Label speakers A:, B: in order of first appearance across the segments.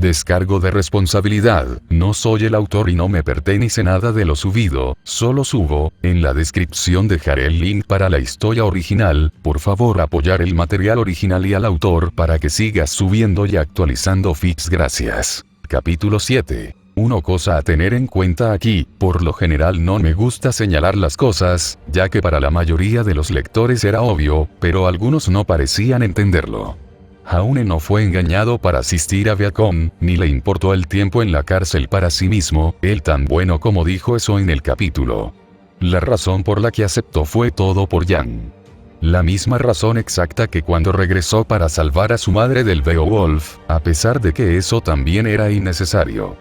A: Descargo de responsabilidad, no soy el autor y no me pertenece nada de lo subido, solo subo. En la descripción dejaré el link para la historia original, por favor apoyar el material original y al autor para que sigas subiendo y actualizando feeds, gracias. Capítulo 7. Una cosa a tener en cuenta aquí, por lo general no me gusta señalar las cosas, ya que para la mayoría de los lectores era obvio, pero algunos no parecían entenderlo. Jaune no fue engañado para asistir a Viacom, ni le importó el tiempo en la cárcel para sí mismo, él tan bueno como dijo eso en el capítulo. La razón por la que aceptó fue todo por Yang. La misma razón exacta que cuando regresó para salvar a su madre del Beowulf, a pesar de que eso también era innecesario.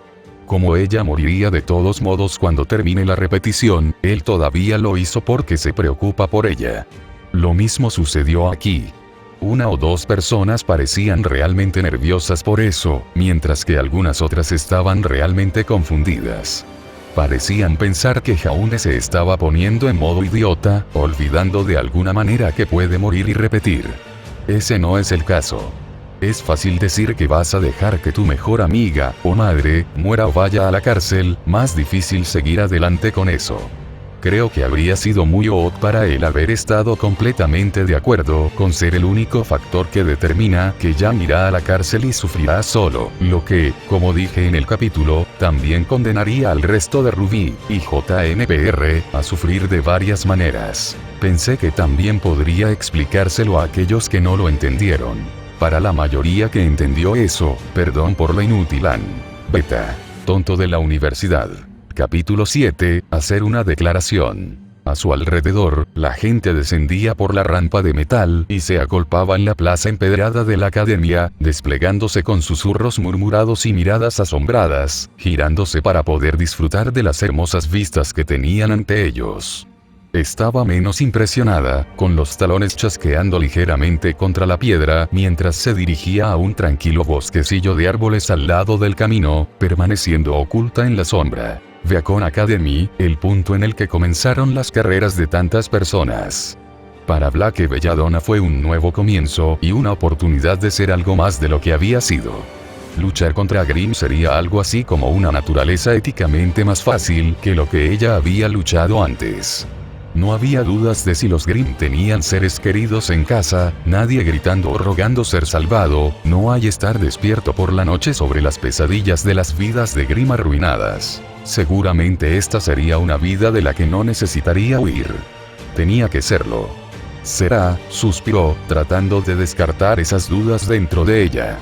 A: Como ella moriría de todos modos cuando termine la repetición, él todavía lo hizo porque se preocupa por ella. Lo mismo sucedió aquí. Una o dos personas parecían realmente nerviosas por eso, mientras que algunas otras estaban realmente confundidas. Parecían pensar que Jaune se estaba poniendo en modo idiota, olvidando de alguna manera que puede morir y repetir. Ese no es el caso. Es fácil decir que vas a dejar que tu mejor amiga, o madre, muera o vaya a la cárcel, más difícil seguir adelante con eso. Creo que habría sido muy odd para él haber estado completamente de acuerdo con ser el único factor que determina que Yang irá a la cárcel y sufrirá solo, lo que, como dije en el capítulo, también condenaría al resto de Ruby y JNPR a sufrir de varias maneras. Pensé que también podría explicárselo a aquellos que no lo entendieron. Para la mayoría que entendió eso, perdón por la inútil beta. Tonto de la universidad. Capítulo 7. Hacer una declaración. A su alrededor, la gente descendía por la rampa de metal y se agolpaba en la plaza empedrada de la academia, desplegándose con susurros murmurados y miradas asombradas, girándose para poder disfrutar de las hermosas vistas que tenían ante ellos. Estaba menos impresionada, con los talones chasqueando ligeramente contra la piedra mientras se dirigía a un tranquilo bosquecillo de árboles al lado del camino, permaneciendo oculta en la sombra. Viacom Academy, el punto en el que comenzaron las carreras de tantas personas. Para Blake Belladonna fue un nuevo comienzo y una oportunidad de ser algo más de lo que había sido. Luchar contra Grimm sería algo así como una naturaleza éticamente más fácil que lo que ella había luchado antes. No había dudas de si los Grimm tenían seres queridos en casa, nadie gritando o rogando ser salvado, no hay estar despierto por la noche sobre las pesadillas de las vidas de Grimm arruinadas. Seguramente esta sería una vida de la que no necesitaría huir. Tenía que serlo. Será, suspiró, tratando de descartar esas dudas dentro de ella.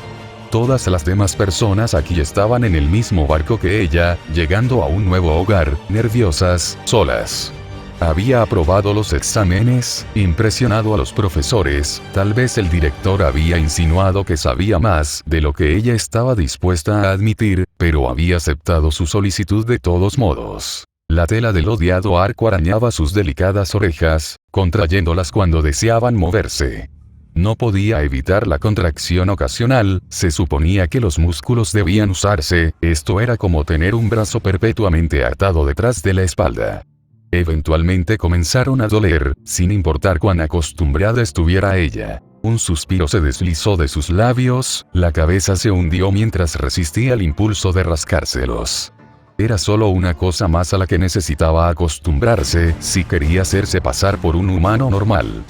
A: Todas las demás personas aquí estaban en el mismo barco que ella, llegando a un nuevo hogar, nerviosas, solas. Había aprobado los exámenes, impresionado a los profesores, tal vez el director había insinuado que sabía más de lo que ella estaba dispuesta a admitir, pero había aceptado su solicitud de todos modos. La tela del odiado arco arañaba sus delicadas orejas, contrayéndolas cuando deseaban moverse. No podía evitar la contracción ocasional, se suponía que los músculos debían usarse, esto era como tener un brazo perpetuamente atado detrás de la espalda. Eventualmente comenzaron a doler, sin importar cuán acostumbrada estuviera ella. Un suspiro se deslizó de sus labios, la cabeza se hundió mientras resistía el impulso de rascárselos. Era solo una cosa más a la que necesitaba acostumbrarse, si quería hacerse pasar por un humano normal.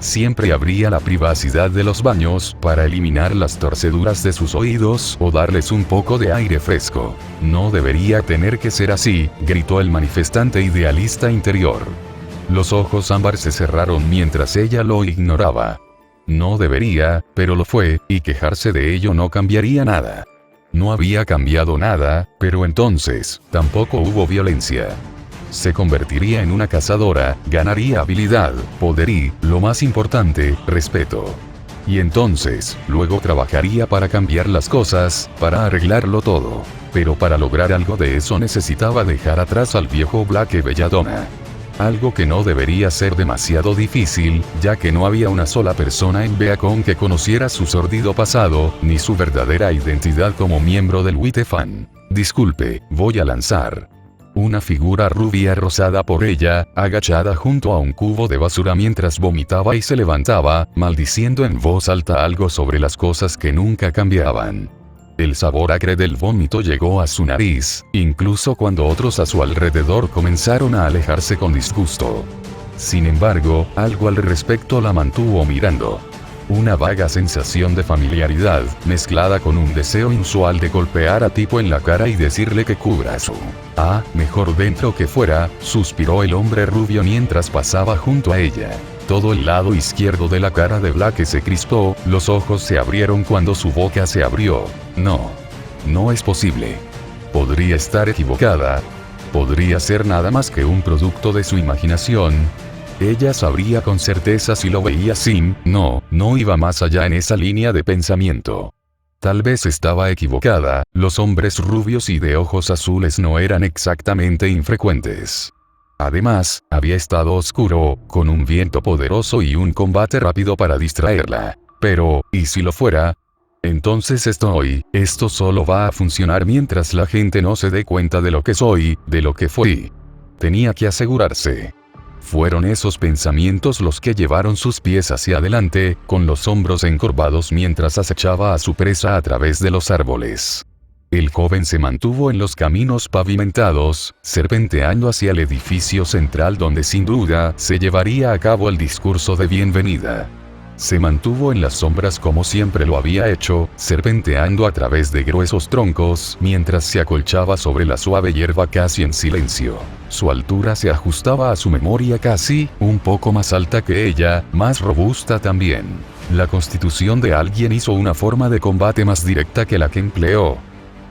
A: Siempre habría la privacidad de los baños para eliminar las torceduras de sus oídos o darles un poco de aire fresco. No debería tener que ser así, gritó el manifestante idealista interior. Los ojos ámbar se cerraron mientras ella lo ignoraba. No debería, pero lo fue, y quejarse de ello no cambiaría nada. No había cambiado nada, pero entonces, tampoco hubo violencia. Se convertiría en una cazadora, ganaría habilidad, poder y, lo más importante, respeto. Y entonces, luego trabajaría para cambiar las cosas, para arreglarlo todo. Pero para lograr algo de eso necesitaba dejar atrás al viejo Blake Belladonna. Algo que no debería ser demasiado difícil, ya que no había una sola persona en Viacom que conociera su sórdido pasado, ni su verdadera identidad como miembro del WTF. Disculpe, voy a lanzar. Una figura rubia rosada por ella, agachada junto a un cubo de basura mientras vomitaba y se levantaba, maldiciendo en voz alta algo sobre las cosas que nunca cambiaban. El sabor acre del vómito llegó a su nariz, incluso cuando otros a su alrededor comenzaron a alejarse con disgusto. Sin embargo, algo al respecto la mantuvo mirando. Una vaga sensación de familiaridad, mezclada con un deseo inusual de golpear a tipo en la cara y decirle que cubra su... mejor dentro que fuera, suspiró el hombre rubio mientras pasaba junto a ella. Todo el lado izquierdo de la cara de Blake se crispó, los ojos se abrieron cuando su boca se abrió. No es posible. Podría estar equivocada. Podría ser nada más que un producto de su imaginación. Ella sabría con certeza si lo veía así. No iba más allá en esa línea de pensamiento. Tal vez estaba equivocada, los hombres rubios y de ojos azules no eran exactamente infrecuentes. Además, había estado oscuro, con un viento poderoso y un combate rápido para distraerla. Pero, ¿y si lo fuera? Entonces esto solo va a funcionar mientras la gente no se dé cuenta de lo que soy, de lo que fui. Tenía que asegurarse. Fueron esos pensamientos los que llevaron sus pies hacia adelante, con los hombros encorvados mientras acechaba a su presa a través de los árboles. El joven se mantuvo en los caminos pavimentados, serpenteando hacia el edificio central donde sin duda se llevaría a cabo el discurso de bienvenida. Se mantuvo en las sombras como siempre lo había hecho, serpenteando a través de gruesos troncos mientras se acolchaba sobre la suave hierba casi en silencio. Su altura se ajustaba a su memoria casi, un poco más alta que ella, más robusta también. La constitución de alguien hizo una forma de combate más directa que la que empleó.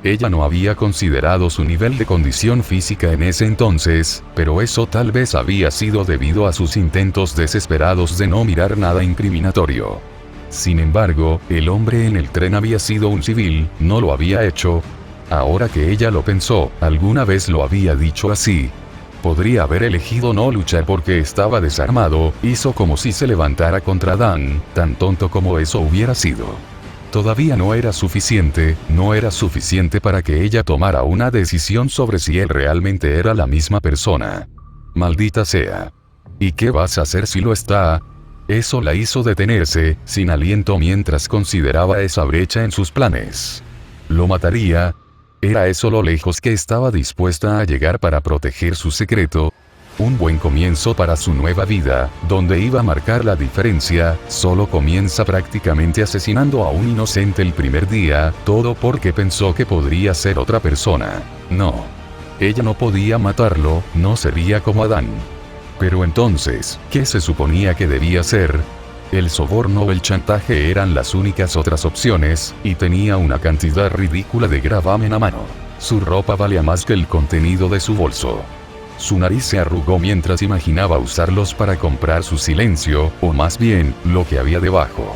A: Ella no había considerado su nivel de condición física en ese entonces, pero eso tal vez había sido debido a sus intentos desesperados de no mirar nada incriminatorio. Sin embargo, el hombre en el tren había sido un civil, no lo había hecho. Ahora que ella lo pensó, alguna vez lo había dicho así. Podría haber elegido no luchar porque estaba desarmado, hizo como si se levantara contra Dan, tan tonto como eso hubiera sido. Todavía no era suficiente para que ella tomara una decisión sobre si él realmente era la misma persona. Maldita sea. ¿Y qué vas a hacer si lo está? Eso la hizo detenerse, sin aliento mientras consideraba esa brecha en sus planes. ¿Lo mataría? ¿Era eso lo lejos que estaba dispuesta a llegar para proteger su secreto? Un buen comienzo para su nueva vida, donde iba a marcar la diferencia, solo comienza prácticamente asesinando a un inocente el primer día, todo porque pensó que podría ser otra persona. No. Ella no podía matarlo, no sería como Adán. Pero entonces, ¿qué se suponía que debía hacer? El soborno o el chantaje eran las únicas otras opciones, y tenía una cantidad ridícula de gravamen a mano. Su ropa valía más que el contenido de su bolso. Su nariz se arrugó mientras imaginaba usarlos para comprar su silencio, o más bien, lo que había debajo.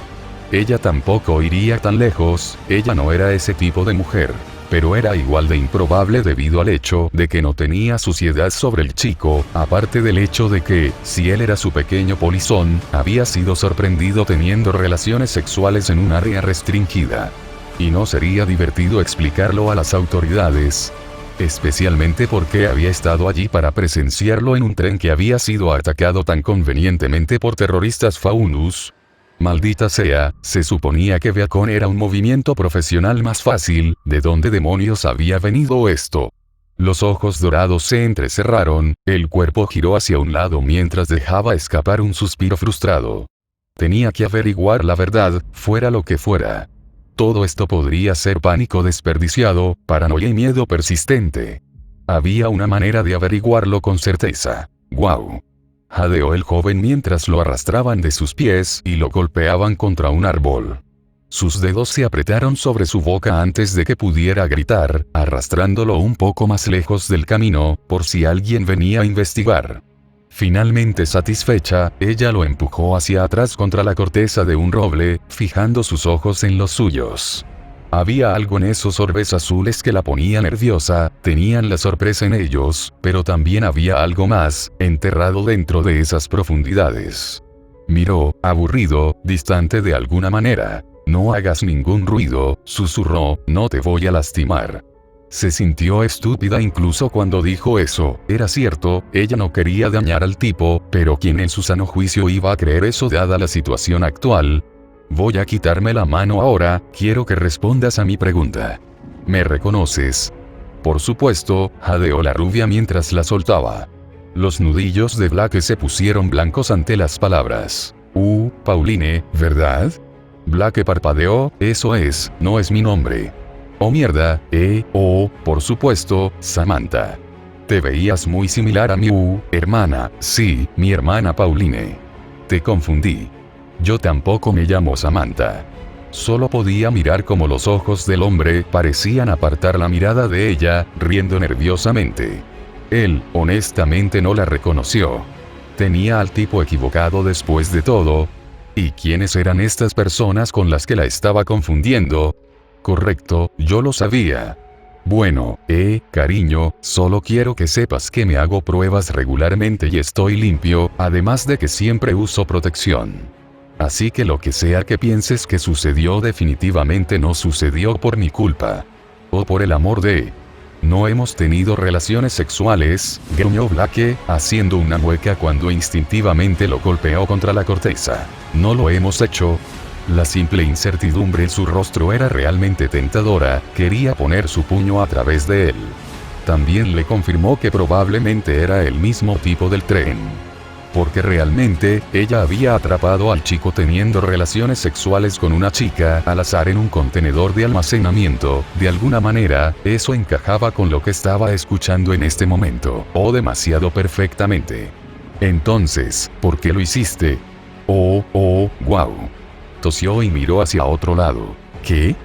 A: Ella tampoco iría tan lejos, ella no era ese tipo de mujer. Pero era igual de improbable debido al hecho de que no tenía suciedad sobre el chico, aparte del hecho de que, si él era su pequeño polizón, había sido sorprendido teniendo relaciones sexuales en un área restringida. Y no sería divertido explicarlo a las autoridades. Especialmente porque había estado allí para presenciarlo en un tren que había sido atacado tan convenientemente por terroristas Faunus. Maldita sea, se suponía que Beacon era un movimiento profesional más fácil, ¿de dónde demonios había venido esto? Los ojos dorados se entrecerraron, el cuerpo giró hacia un lado mientras dejaba escapar un suspiro frustrado. Tenía que averiguar la verdad, fuera lo que fuera. Todo esto podría ser pánico desperdiciado, paranoia y miedo persistente. Había una manera de averiguarlo con certeza. ¡Guau! Jadeó el joven mientras lo arrastraban de sus pies y lo golpeaban contra un árbol. Sus dedos se apretaron sobre su boca antes de que pudiera gritar, arrastrándolo un poco más lejos del camino, por si alguien venía a investigar. Finalmente satisfecha, ella lo empujó hacia atrás contra la corteza de un roble, fijando sus ojos en los suyos. Había algo en esos orbes azules que la ponía nerviosa, tenían la sorpresa en ellos, pero también había algo más, enterrado dentro de esas profundidades. Miró, aburrido, distante de alguna manera. No hagas ningún ruido, susurró, no te voy a lastimar. Se sintió estúpida incluso cuando dijo eso, era cierto, ella no quería dañar al tipo, pero ¿quién en su sano juicio iba a creer eso dada la situación actual? Voy a quitarme la mano ahora, quiero que respondas a mi pregunta. ¿Me reconoces? Por supuesto, jadeó la rubia mientras la soltaba. Los nudillos de Blake se pusieron blancos ante las palabras. Pauline, ¿verdad? Blake parpadeó, eso es, no es mi nombre. Oh mierda, por supuesto, Samantha. Te veías muy similar a mi hermana, sí, mi hermana Pauline. Te confundí. Yo tampoco me llamo Samantha. Solo podía mirar cómo los ojos del hombre parecían apartar la mirada de ella, riendo nerviosamente. Él, honestamente, no la reconoció. Tenía al tipo equivocado después de todo. ¿Y quiénes eran estas personas con las que la estaba confundiendo? Correcto, yo lo sabía. Bueno, cariño, solo quiero que sepas que me hago pruebas regularmente y estoy limpio, además de que siempre uso protección. Así que lo que sea que pienses que sucedió definitivamente no sucedió por mi culpa. O por el amor de... No hemos tenido relaciones sexuales, gruñó Blake, haciendo una mueca cuando instintivamente lo golpeó contra la corteza. No lo hemos hecho. La simple incertidumbre en su rostro era realmente tentadora, quería poner su puño a través de él. También le confirmó que probablemente era el mismo tipo del tren. Porque realmente, ella había atrapado al chico teniendo relaciones sexuales con una chica al azar en un contenedor de almacenamiento, de alguna manera, eso encajaba con lo que estaba escuchando en este momento, demasiado perfectamente. Entonces, ¿por qué lo hiciste? Wow. Tosió y miró hacia otro lado. ¿Qué?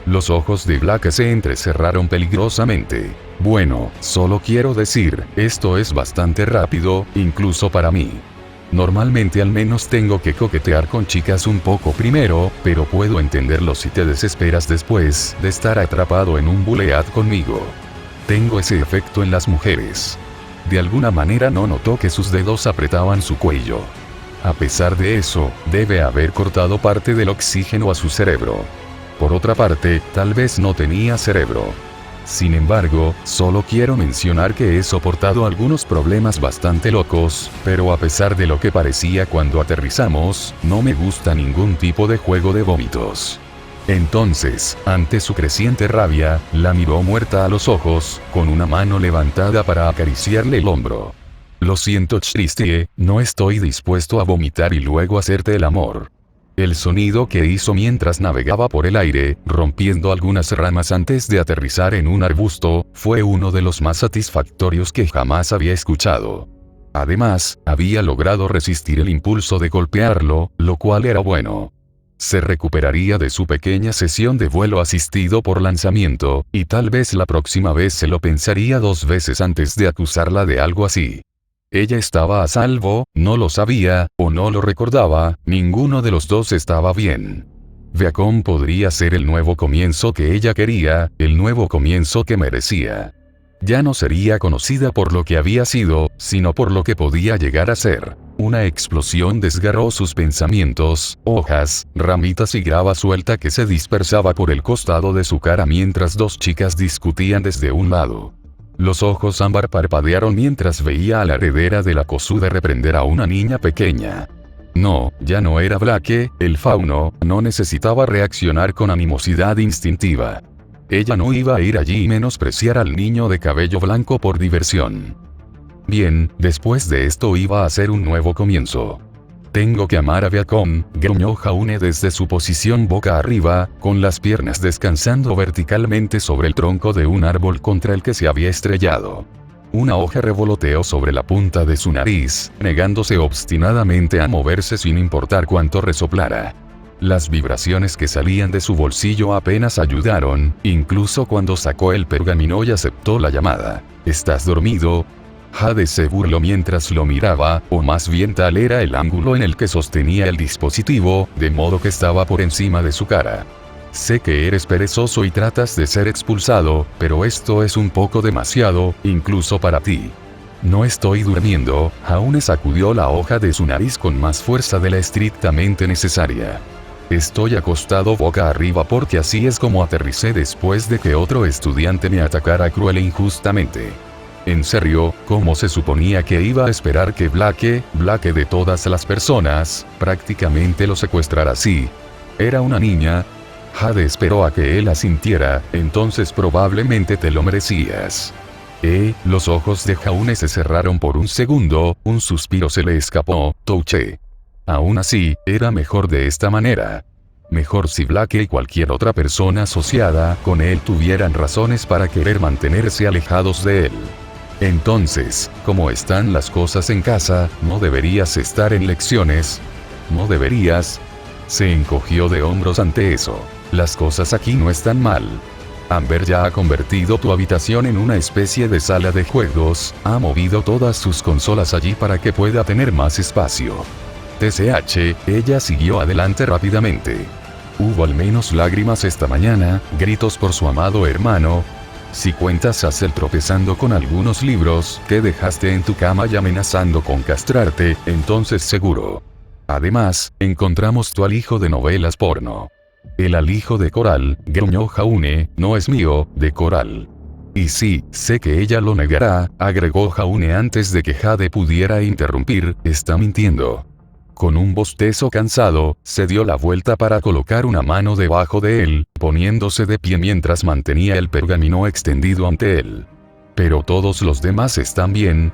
A: Los ojos de Blake se entrecerraron peligrosamente. Bueno, solo quiero decir, esto es bastante rápido, incluso para mí. Normalmente al menos tengo que coquetear con chicas un poco primero, pero puedo entenderlo si te desesperas después de estar atrapado en un bullead conmigo. Tengo ese efecto en las mujeres. De alguna manera no notó que sus dedos apretaban su cuello. A pesar de eso, debe haber cortado parte del oxígeno a su cerebro. Por otra parte, tal vez no tenía cerebro. Sin embargo, solo quiero mencionar que he soportado algunos problemas bastante locos, pero a pesar de lo que parecía cuando aterrizamos, no me gusta ningún tipo de juego de vómitos. Entonces, ante su creciente rabia, la miró muerta a los ojos, con una mano levantada para acariciarle el hombro. Lo siento, Christie, no estoy dispuesto a vomitar y luego hacerte el amor. El sonido que hizo mientras navegaba por el aire, rompiendo algunas ramas antes de aterrizar en un arbusto, fue uno de los más satisfactorios que jamás había escuchado. Además, había logrado resistir el impulso de golpearlo, lo cual era bueno. Se recuperaría de su pequeña sesión de vuelo asistido por lanzamiento, y tal vez la próxima vez se lo pensaría 2 veces antes de acusarla de algo así. Ella estaba a salvo, no lo sabía, o no lo recordaba, ninguno de los dos estaba bien. Viacom podría ser el nuevo comienzo que ella quería, el nuevo comienzo que merecía. Ya no sería conocida por lo que había sido, sino por lo que podía llegar a ser. Una explosión desgarró sus pensamientos, hojas, ramitas y grava suelta que se dispersaba por el costado de su cara mientras 2 chicas discutían desde un lado. Los ojos ámbar parpadearon mientras veía a la heredera de la cosuda reprender a una niña pequeña. No, ya no era Blake, el fauno, no necesitaba reaccionar con animosidad instintiva. Ella no iba a ir allí y menospreciar al niño de cabello blanco por diversión. Bien, después de esto iba a ser un nuevo comienzo. Tengo que amar a Viacom, gruñó Jaune desde su posición boca arriba, con las piernas descansando verticalmente sobre el tronco de un árbol contra el que se había estrellado. Una hoja revoloteó sobre la punta de su nariz, negándose obstinadamente a moverse sin importar cuánto resoplara. Las vibraciones que salían de su bolsillo apenas ayudaron, incluso cuando sacó el pergamino y aceptó la llamada. ¿Estás dormido? Jade se burló mientras lo miraba, o más bien tal era el ángulo en el que sostenía el dispositivo, de modo que estaba por encima de su cara. Sé que eres perezoso y tratas de ser expulsado, pero esto es un poco demasiado, incluso para ti. No estoy durmiendo, Jaune sacudió la hoja de su nariz con más fuerza de la estrictamente necesaria. Estoy acostado boca arriba porque así es como aterricé después de que otro estudiante me atacara cruel e injustamente. En serio, ¿cómo se suponía que iba a esperar que Blake de todas las personas, prácticamente lo secuestrara así? Era una niña. Jade esperó a que él asintiera, entonces probablemente te lo merecías. Los ojos de Jaune se cerraron por un segundo, un suspiro se le escapó, Touché. Aún así, era mejor de esta manera. Mejor si Blake y cualquier otra persona asociada con él tuvieran razones para querer mantenerse alejados de él. Entonces, como están las cosas en casa, no deberías estar en lecciones. ¿No deberías? Se encogió de hombros ante eso. Las cosas aquí no están mal. Amber ya ha convertido tu habitación en una especie de sala de juegos, ha movido todas sus consolas allí para que pueda tener más espacio. TCH, ella siguió adelante rápidamente. Hubo al menos lágrimas esta mañana, gritos por su amado hermano. Si cuentas a Cell tropezando con algunos libros que dejaste en tu cama y amenazando con castrarte, entonces seguro. Además, encontramos tu alijo de novelas porno. El alijo de Coral, gruñó Jaune, no es mío, de Coral. Y sí, sé que ella lo negará, agregó Jaune antes de que Jade pudiera interrumpir, está mintiendo. Con un bostezo cansado, se dio la vuelta para colocar una mano debajo de él, poniéndose de pie mientras mantenía el pergamino extendido ante él. Pero todos los demás están bien.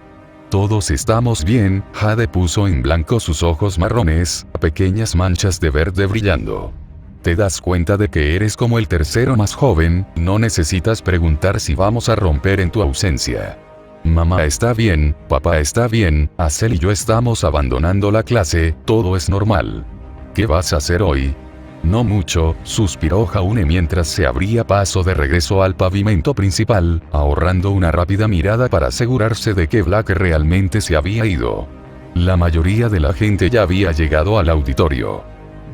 A: Todos estamos bien, Jade puso en blanco sus ojos marrones, pequeñas manchas de verde brillando. Te das cuenta de que eres como el tercero más joven, no necesitas preguntar si vamos a romper en tu ausencia. Mamá está bien, papá está bien, Acel y yo estamos abandonando la clase, todo es normal. ¿Qué vas a hacer hoy? No mucho, suspiró Jaune mientras se abría paso de regreso al pavimento principal, ahorrando una rápida mirada para asegurarse de que Black realmente se había ido. La mayoría de la gente ya había llegado al auditorio.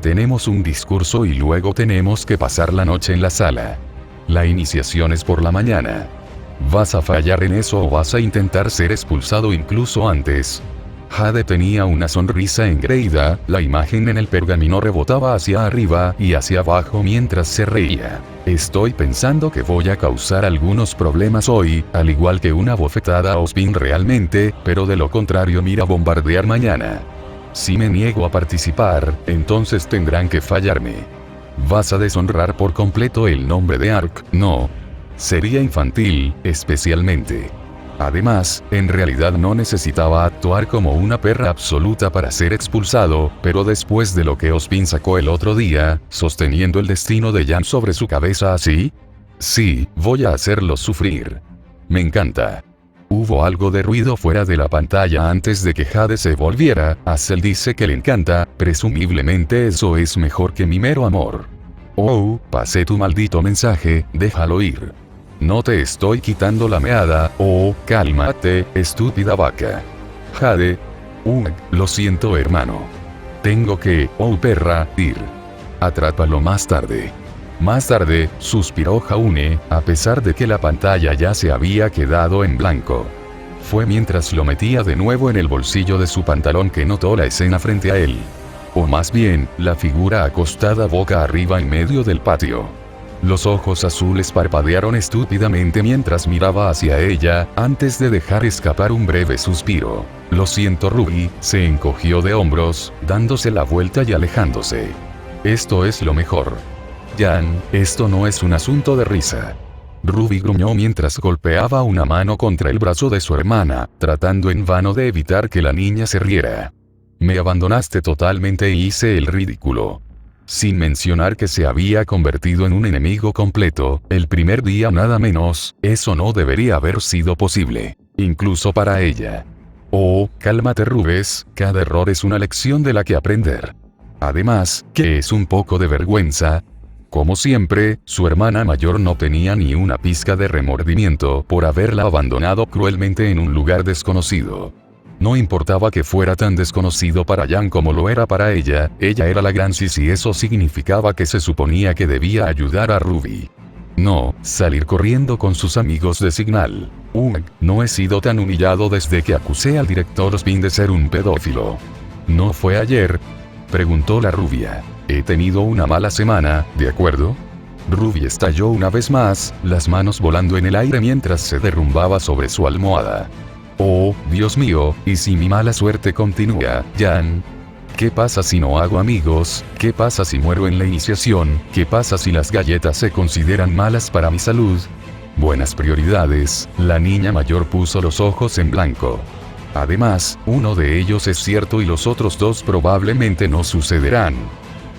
A: Tenemos un discurso y luego tenemos que pasar la noche en la sala. La iniciación es por la mañana. ¿Vas a fallar en eso o vas a intentar ser expulsado incluso antes? Jade tenía una sonrisa engreída, la imagen en el pergamino rebotaba hacia arriba y hacia abajo mientras se reía. Estoy pensando que voy a causar algunos problemas hoy, al igual que una bofetada a Ozpin realmente, pero de lo contrario mira bombardear mañana. Si me niego a participar, entonces tendrán que fallarme. ¿Vas a deshonrar por completo el nombre de Ark? No. Sería infantil, especialmente. Además, en realidad no necesitaba actuar como una perra absoluta para ser expulsado, pero después de lo que Ozpin sacó el otro día, sosteniendo el destino de Jan sobre su cabeza así, sí, voy a hacerlo sufrir. Me encanta. Hubo algo de ruido fuera de la pantalla antes de que Jade se volviera. Acel dice que le encanta, presumiblemente eso es mejor que mi mero amor. Oh, pasé tu maldito mensaje, déjalo ir. No te estoy quitando la meada, oh, cálmate, estúpida vaca. Jade. Lo siento hermano. Tengo que, oh perra, ir. Atrápalo más tarde. Más tarde, suspiró Jaune, a pesar de que la pantalla ya se había quedado en blanco. Fue mientras lo metía de nuevo en el bolsillo de su pantalón que notó la escena frente a él. O más bien, la figura acostada boca arriba en medio del patio. Los ojos azules parpadearon estúpidamente mientras miraba hacia ella, antes de dejar escapar un breve suspiro. Lo siento Ruby, se encogió de hombros, dándose la vuelta y alejándose. Esto es lo mejor. Jan, esto no es un asunto de risa. Ruby gruñó mientras golpeaba una mano contra el brazo de su hermana, tratando en vano de evitar que la niña se riera. Me abandonaste totalmente e hice el ridículo. Sin mencionar que se había convertido en un enemigo completo, el primer día nada menos, eso no debería haber sido posible, incluso para ella. Oh, cálmate Rubes, cada error es una lección de la que aprender. Además, ¿qué es un poco de vergüenza? Como siempre, su hermana mayor no tenía ni una pizca de remordimiento por haberla abandonado cruelmente en un lugar desconocido. No importaba que fuera tan desconocido para Jan como lo era para ella era la gran sis y eso significaba que se suponía que debía ayudar a Ruby. No, salir corriendo con sus amigos de Signal. No he sido tan humillado desde que acusé al director Spin de ser un pedófilo. ¿No fue ayer? Preguntó la rubia. He tenido una mala semana, ¿de acuerdo? Ruby estalló una vez más, las manos volando en el aire mientras se derrumbaba sobre su almohada. Oh, Dios mío, ¿y si mi mala suerte continúa, Jan? ¿Qué pasa si no hago amigos? ¿Qué pasa si muero en la iniciación? ¿Qué pasa si las galletas se consideran malas para mi salud? Buenas prioridades, la niña mayor puso los ojos en blanco. Además, uno de ellos es cierto y los otros dos probablemente no sucederán.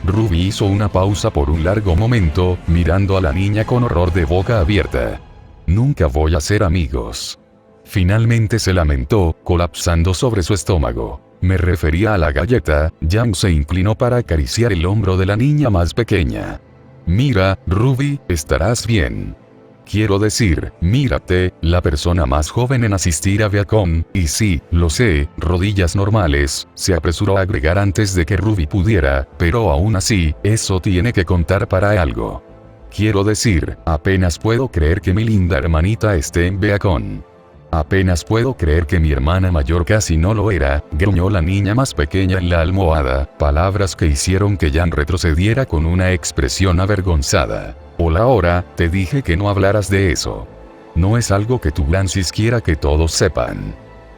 A: Ruby hizo una pausa por un largo momento, mirando a la niña con horror de boca abierta. Nunca voy a ser amigos. Finalmente se lamentó, colapsando sobre su estómago. Me refería a la galleta. Yang se inclinó para acariciar el hombro de la niña más pequeña. Mira, Ruby, estarás bien. Quiero decir, mírate, la persona más joven en asistir a Viacom, y sí, lo sé, rodillas normales, se apresuró a agregar antes de que Ruby pudiera, pero aún así, eso tiene que contar para algo. Quiero decir, apenas puedo creer que mi linda hermanita esté en Viacom. Apenas puedo creer que mi hermana mayor casi no lo era, gruñó la niña más pequeña en la almohada, palabras que hicieron que Jan retrocediera con una expresión avergonzada. Hola, ahora, te dije que no hablaras de eso. No es algo que tu Glancis quiera que todos sepan.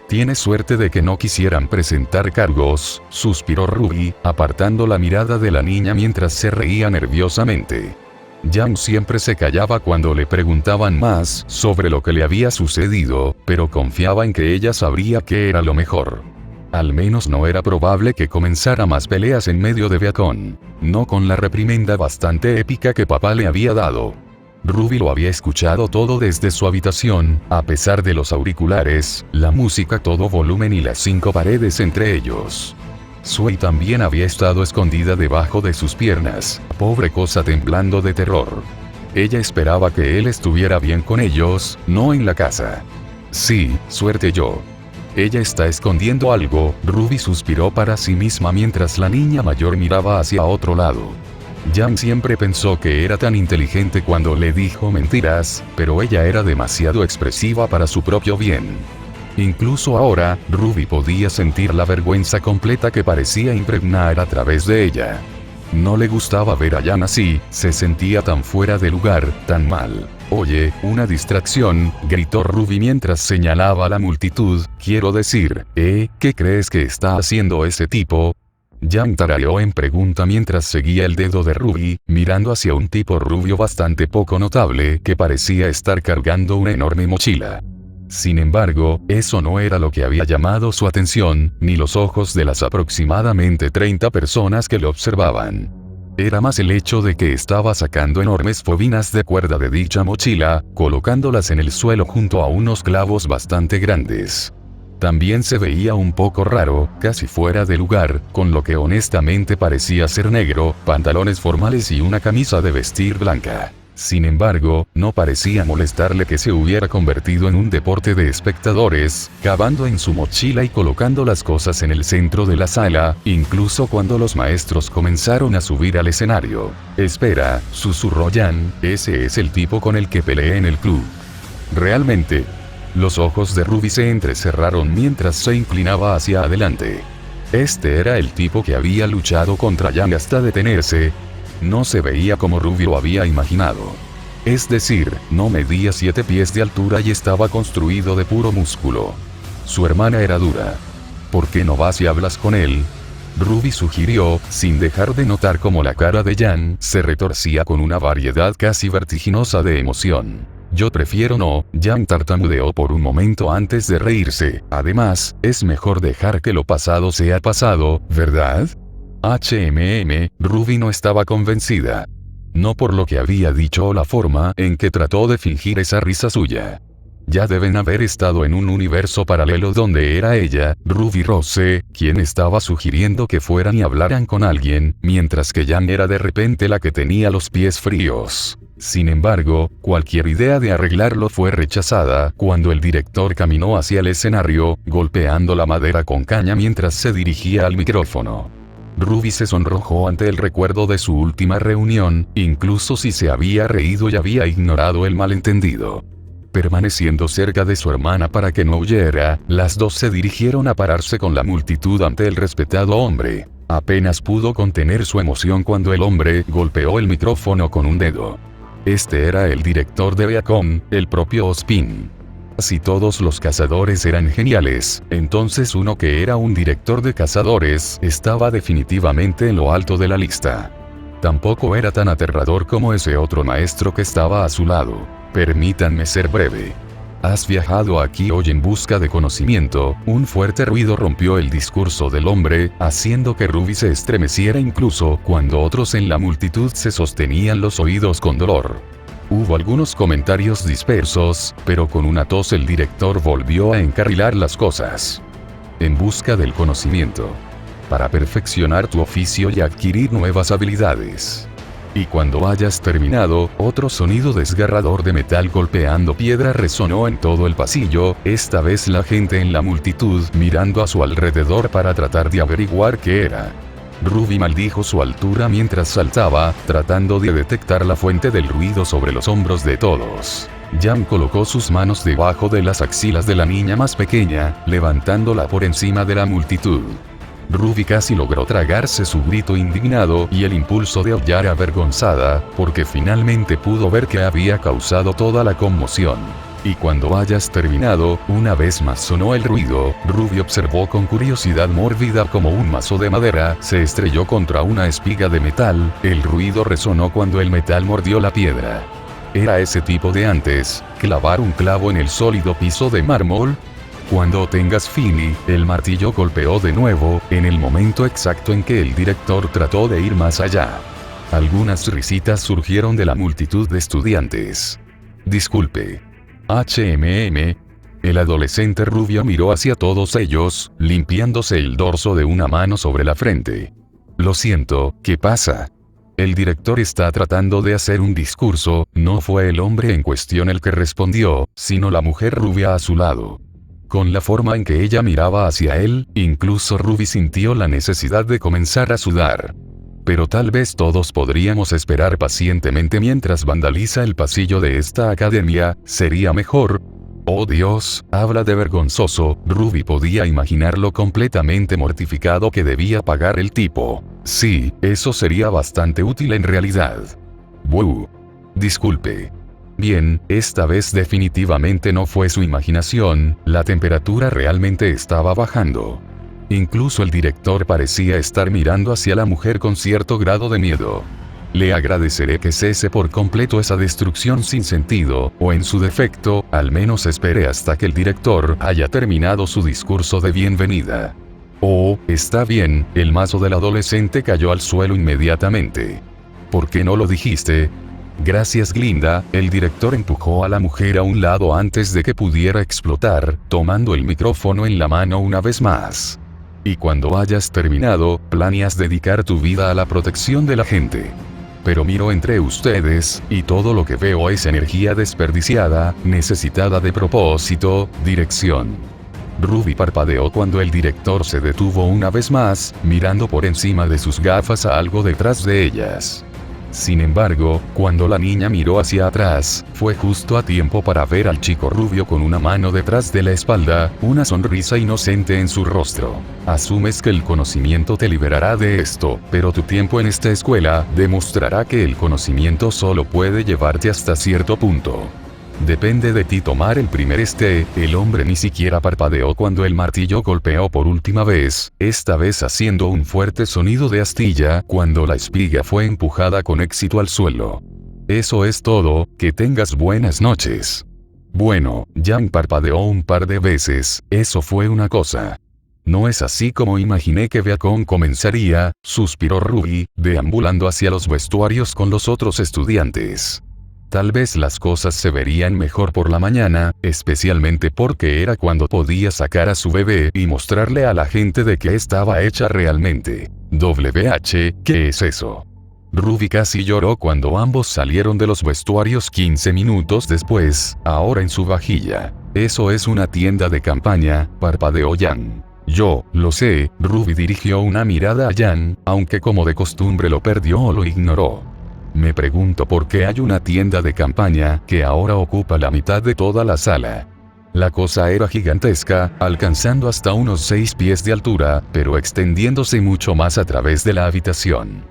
A: Tienes suerte de que no quisieran presentar cargos, suspiró Ruby, apartando la mirada de la niña mientras se reía nerviosamente. Yang siempre se callaba cuando le preguntaban más sobre lo que le había sucedido, pero confiaba en que ella sabría qué era lo mejor. Al menos no era probable que comenzara más peleas en medio de Viacom, no con la reprimenda bastante épica que papá le había dado. Ruby lo había escuchado todo desde su habitación, a pesar de los auriculares, la música a todo volumen y las 5 paredes entre ellos. Sui también había estado escondida debajo de sus piernas, pobre cosa temblando de terror. Ella esperaba que él estuviera bien con ellos, no en la casa. Sí, suerte yo. Ella está escondiendo algo, Ruby suspiró para sí misma mientras la niña mayor miraba hacia otro lado. Jan siempre pensó que era tan inteligente cuando le dijo mentiras, pero ella era demasiado expresiva para su propio bien. Incluso ahora, Ruby podía sentir la vergüenza completa que parecía impregnar a través de ella. No le gustaba ver a Jan así, se sentía tan fuera de lugar, tan mal. Oye, una distracción, gritó Ruby mientras señalaba a la multitud, quiero decir, ¿qué crees que está haciendo ese tipo? Jan tarareó en pregunta mientras seguía el dedo de Ruby, mirando hacia un tipo rubio bastante poco notable que parecía estar cargando una enorme mochila. Sin embargo, eso no era lo que había llamado su atención, ni los ojos de las aproximadamente 30 personas que lo observaban. Era más el hecho de que estaba sacando enormes bobinas de cuerda de dicha mochila, colocándolas en el suelo junto a unos clavos bastante grandes. También se veía un poco raro, casi fuera de lugar, con lo que honestamente parecía ser negro, pantalones formales y una camisa de vestir blanca. Sin embargo, no parecía molestarle que se hubiera convertido en un deporte de espectadores, cavando en su mochila y colocando las cosas en el centro de la sala, incluso cuando los maestros comenzaron a subir al escenario. Espera, susurró Jan, ese es el tipo con el que peleé en el club. Realmente. Los ojos de Ruby se entrecerraron mientras se inclinaba hacia adelante. Este era el tipo que había luchado contra Jan hasta detenerse. No se veía como Ruby lo había imaginado. Es decir, no medía 7 pies de altura y estaba construido de puro músculo. Su hermana era dura. ¿Por qué no vas y hablas con él? Ruby sugirió, sin dejar de notar cómo la cara de Jan se retorcía con una variedad casi vertiginosa de emoción. Yo prefiero no, Jan tartamudeó por un momento antes de reírse. Además, es mejor dejar que lo pasado sea pasado, ¿verdad? Ruby no estaba convencida. No por lo que había dicho o la forma en que trató de fingir esa risa suya. Ya deben haber estado en un universo paralelo donde era ella, Ruby Rose, quien estaba sugiriendo que fueran y hablaran con alguien, mientras que Jan era de repente la que tenía los pies fríos. Sin embargo, cualquier idea de arreglarlo fue rechazada cuando el director caminó hacia el escenario, golpeando la madera con caña mientras se dirigía al micrófono. Ruby se sonrojó ante el recuerdo de su última reunión, incluso si se había reído y había ignorado el malentendido. Permaneciendo cerca de su hermana para que no huyera, las dos se dirigieron a pararse con la multitud ante el respetado hombre. Apenas pudo contener su emoción cuando el hombre golpeó el micrófono con un dedo. Este era el director de Viacom, el propio Ozpin. Si todos los cazadores eran geniales, entonces uno que era un director de cazadores estaba definitivamente en lo alto de la lista. Tampoco era tan aterrador como ese otro maestro que estaba a su lado. Permítanme ser breve. Has viajado aquí hoy en busca de conocimiento. Un fuerte ruido rompió el discurso del hombre, haciendo que Ruby se estremeciera incluso cuando otros en la multitud se sostenían los oídos con dolor. Hubo algunos comentarios dispersos, pero con una tos el director volvió a encarrilar las cosas. En busca del conocimiento. Para perfeccionar tu oficio y adquirir nuevas habilidades. Y cuando hayas terminado, otro sonido desgarrador de metal golpeando piedra resonó en todo el pasillo, esta vez la gente en la multitud mirando a su alrededor para tratar de averiguar qué era. Ruby maldijo su altura mientras saltaba, tratando de detectar la fuente del ruido sobre los hombros de todos. Jan colocó sus manos debajo de las axilas de la niña más pequeña, levantándola por encima de la multitud. Ruby casi logró tragarse su grito indignado y el impulso de aullar avergonzada, porque finalmente pudo ver que había causado toda la conmoción. Y cuando hayas terminado, una vez más sonó el ruido. Ruby observó con curiosidad mórbida como un mazo de madera se estrelló contra una espiga de metal. El ruido resonó cuando el metal mordió la piedra. Era ese tipo de antes, clavar un clavo en el sólido piso de mármol. Cuando tengas fin, el martillo golpeó de nuevo, en el momento exacto en que el director trató de ir más allá. Algunas risitas surgieron de la multitud de estudiantes. Disculpe. El adolescente rubio miró hacia todos ellos, limpiándose el dorso de una mano sobre la frente. Lo siento, ¿qué pasa? El director está tratando de hacer un discurso. No fue el hombre en cuestión el que respondió, sino la mujer rubia a su lado. Con la forma en que ella miraba hacia él, incluso Ruby sintió la necesidad de comenzar a sudar. Pero tal vez todos podríamos esperar pacientemente mientras vandaliza el pasillo de esta academia, sería mejor. Oh Dios, habla de vergonzoso. Ruby podía imaginarlo completamente mortificado que debía pagar el tipo. Sí, eso sería bastante útil en realidad. Buh. Disculpe. Bien, esta vez definitivamente no fue su imaginación, la temperatura realmente estaba bajando. Incluso el director parecía estar mirando hacia la mujer con cierto grado de miedo. Le agradeceré que cese por completo esa destrucción sin sentido, o en su defecto, al menos espere hasta que el director haya terminado su discurso de bienvenida. Oh, está bien, el mazo del adolescente cayó al suelo inmediatamente. ¿Por qué no lo dijiste? Gracias Glinda, el director empujó a la mujer a un lado antes de que pudiera explotar, tomando el micrófono en la mano una vez más. Y cuando hayas terminado, planeas dedicar tu vida a la protección de la gente. Pero miro entre ustedes, y todo lo que veo es energía desperdiciada, necesitada de propósito, dirección. Ruby parpadeó cuando el director se detuvo una vez más, mirando por encima de sus gafas a algo detrás de ellas. Sin embargo, cuando la niña miró hacia atrás, fue justo a tiempo para ver al chico rubio con una mano detrás de la espalda, una sonrisa inocente en su rostro. Asumes que el conocimiento te liberará de esto, pero tu tiempo en esta escuela demostrará que el conocimiento solo puede llevarte hasta cierto punto. Depende de ti tomar el primer el hombre ni siquiera parpadeó cuando el martillo golpeó por última vez, esta vez haciendo un fuerte sonido de astilla cuando la espiga fue empujada con éxito al suelo. Eso es todo, que tengas buenas noches. Bueno, Jan parpadeó un par de veces, eso fue una cosa. No es así como imaginé que Beacon comenzaría, suspiró Ruby, deambulando hacia los vestuarios con los otros estudiantes. Tal vez las cosas se verían mejor por la mañana, especialmente porque era cuando podía sacar a su bebé y mostrarle a la gente de qué estaba hecha realmente. ¿Qué es eso? Ruby casi lloró cuando ambos salieron de los vestuarios 15 minutos después, ahora en su vajilla. Eso es una tienda de campaña, parpadeó Jan. Yo, lo sé, Ruby dirigió una mirada a Jan, aunque como de costumbre lo perdió o lo ignoró. Me pregunto por qué hay una tienda de campaña que ahora ocupa la mitad de toda la sala. La cosa era gigantesca, alcanzando hasta unos 6 pies de altura, pero extendiéndose mucho más a través de la habitación.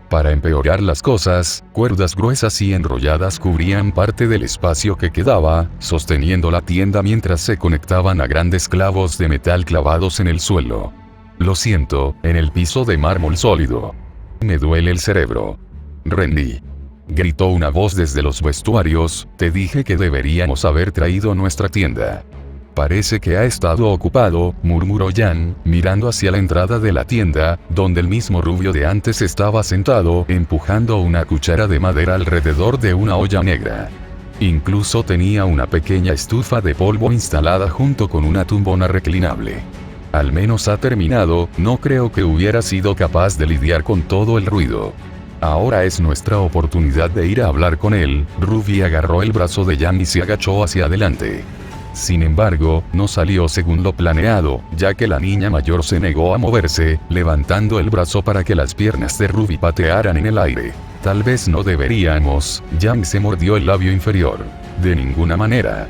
A: Para empeorar las cosas, cuerdas gruesas y enrolladas cubrían parte del espacio que quedaba, sosteniendo la tienda mientras se conectaban a grandes clavos de metal clavados en el suelo. Lo siento, en el piso de mármol sólido. Me duele el cerebro. Renly. Gritó una voz desde los vestuarios, te dije que deberíamos haber traído nuestra tienda. Parece que ha estado ocupado, murmuró Jan, mirando hacia la entrada de la tienda, donde el mismo rubio de antes estaba sentado, empujando una cuchara de madera alrededor de una olla negra. Incluso tenía una pequeña estufa de polvo instalada junto con una tumbona reclinable. Al menos ha terminado, no creo que hubiera sido capaz de lidiar con todo el ruido. Ahora es nuestra oportunidad de ir a hablar con él. Ruby agarró el brazo de Jan y se agachó hacia adelante. Sin embargo, no salió según lo planeado, ya que la niña mayor se negó a moverse, levantando el brazo para que las piernas de Ruby patearan en el aire. Tal vez no deberíamos. Jan se mordió el labio inferior. De ninguna manera.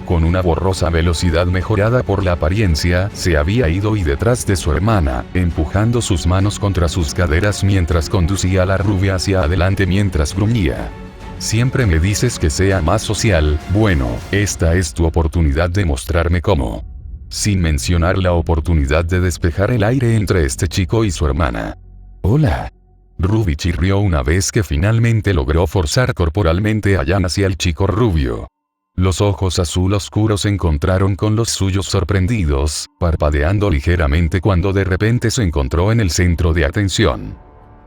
A: Con una borrosa velocidad mejorada por la apariencia, se había ido y detrás de su hermana, empujando sus manos contra sus caderas mientras conducía a la rubia hacia adelante mientras gruñía. Siempre me dices que sea más social, bueno, esta es tu oportunidad de mostrarme cómo. Sin mencionar la oportunidad de despejar el aire entre este chico y su hermana. Hola. Ruby chirrió una vez que finalmente logró forzar corporalmente a Jan hacia el chico rubio. Los ojos azul oscuro se encontraron con los suyos sorprendidos, parpadeando ligeramente cuando de repente se encontró en el centro de atención.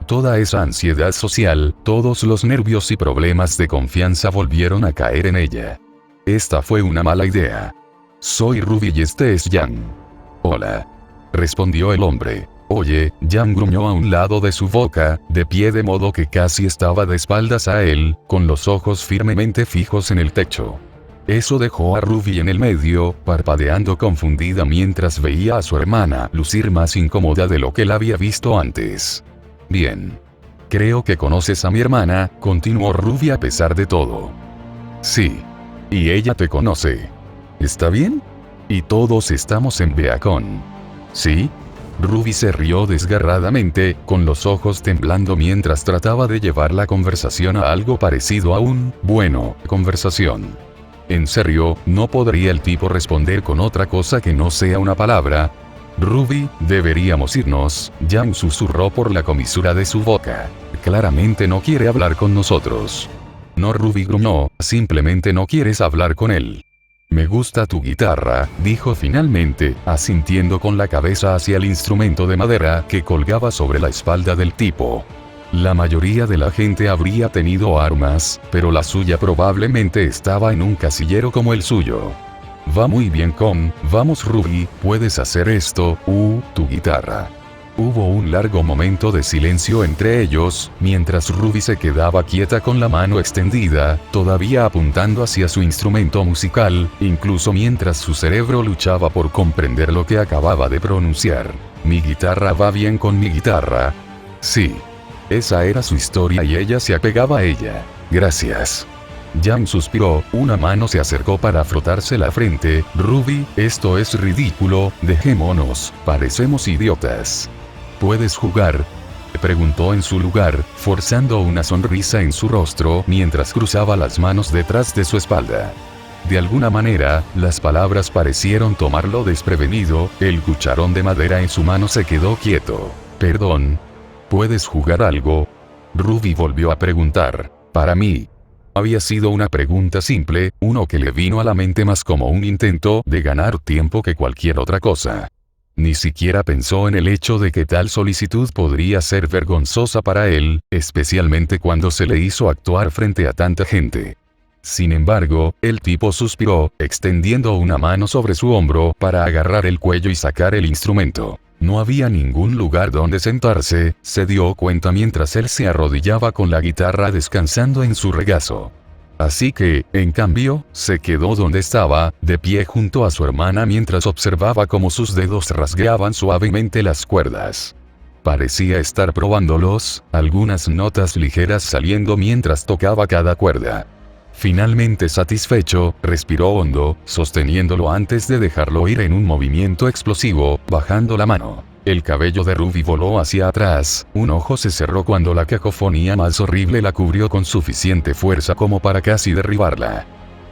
A: Toda esa ansiedad social, todos los nervios y problemas de confianza volvieron a caer en ella. Esta fue una mala idea. Soy Ruby y este es Jan. Hola. Respondió el hombre. Oye, Jan gruñó a un lado de su boca, de pie de modo que casi estaba de espaldas a él, con los ojos firmemente fijos en el techo. Eso dejó a Ruby en el medio, parpadeando confundida mientras veía a su hermana lucir más incómoda de lo que la había visto antes. Bien. Creo que conoces a mi hermana, continuó Ruby a pesar de todo. Sí. Y ella te conoce. ¿Está bien? Y todos estamos en Beacon. ¿Sí? Ruby se rió desgarradamente, con los ojos temblando mientras trataba de llevar la conversación a algo parecido a conversación. En serio, ¿no podría el tipo responder con otra cosa que no sea una palabra? Ruby, deberíamos irnos, Jan susurró por la comisura de su boca. Claramente no quiere hablar con nosotros. No, Ruby gruñó, simplemente no quieres hablar con él. Me gusta tu guitarra, dijo finalmente, asintiendo con la cabeza hacia el instrumento de madera que colgaba sobre la espalda del tipo. La mayoría de la gente habría tenido armas, pero la suya probablemente estaba en un casillero como el suyo. Va muy bien vamos Ruby, puedes hacer esto, tu guitarra. Hubo un largo momento de silencio entre ellos, mientras Ruby se quedaba quieta con la mano extendida, todavía apuntando hacia su instrumento musical, incluso mientras su cerebro luchaba por comprender lo que acababa de pronunciar. Mi guitarra va bien con mi guitarra. Sí. Esa era su historia y ella se apegaba a ella. Gracias. Jan suspiró, una mano se acercó para frotarse la frente. Ruby, esto es ridículo, dejémonos, parecemos idiotas. ¿Puedes jugar? Preguntó en su lugar, forzando una sonrisa en su rostro mientras cruzaba las manos detrás de su espalda. De alguna manera, las palabras parecieron tomarlo desprevenido, el cucharón de madera en su mano se quedó quieto. Perdón. ¿Puedes jugar algo? Ruby volvió a preguntar. Para mí. Había sido una pregunta simple, uno que le vino a la mente más como un intento de ganar tiempo que cualquier otra cosa. Ni siquiera pensó en el hecho de que tal solicitud podría ser vergonzosa para él, especialmente cuando se le hizo actuar frente a tanta gente. Sin embargo, el tipo suspiró, extendiendo una mano sobre su hombro para agarrar el cuello y sacar el instrumento. No había ningún lugar donde sentarse, se dio cuenta mientras él se arrodillaba con la guitarra descansando en su regazo. Así que, en cambio, se quedó donde estaba, de pie junto a su hermana mientras observaba cómo sus dedos rasgueaban suavemente las cuerdas. Parecía estar probándolos, algunas notas ligeras saliendo mientras tocaba cada cuerda. Finalmente satisfecho, respiró hondo, sosteniéndolo antes de dejarlo ir en un movimiento explosivo, bajando la mano. El cabello de Ruby voló hacia atrás, un ojo se cerró cuando la cacofonía más horrible la cubrió con suficiente fuerza como para casi derribarla.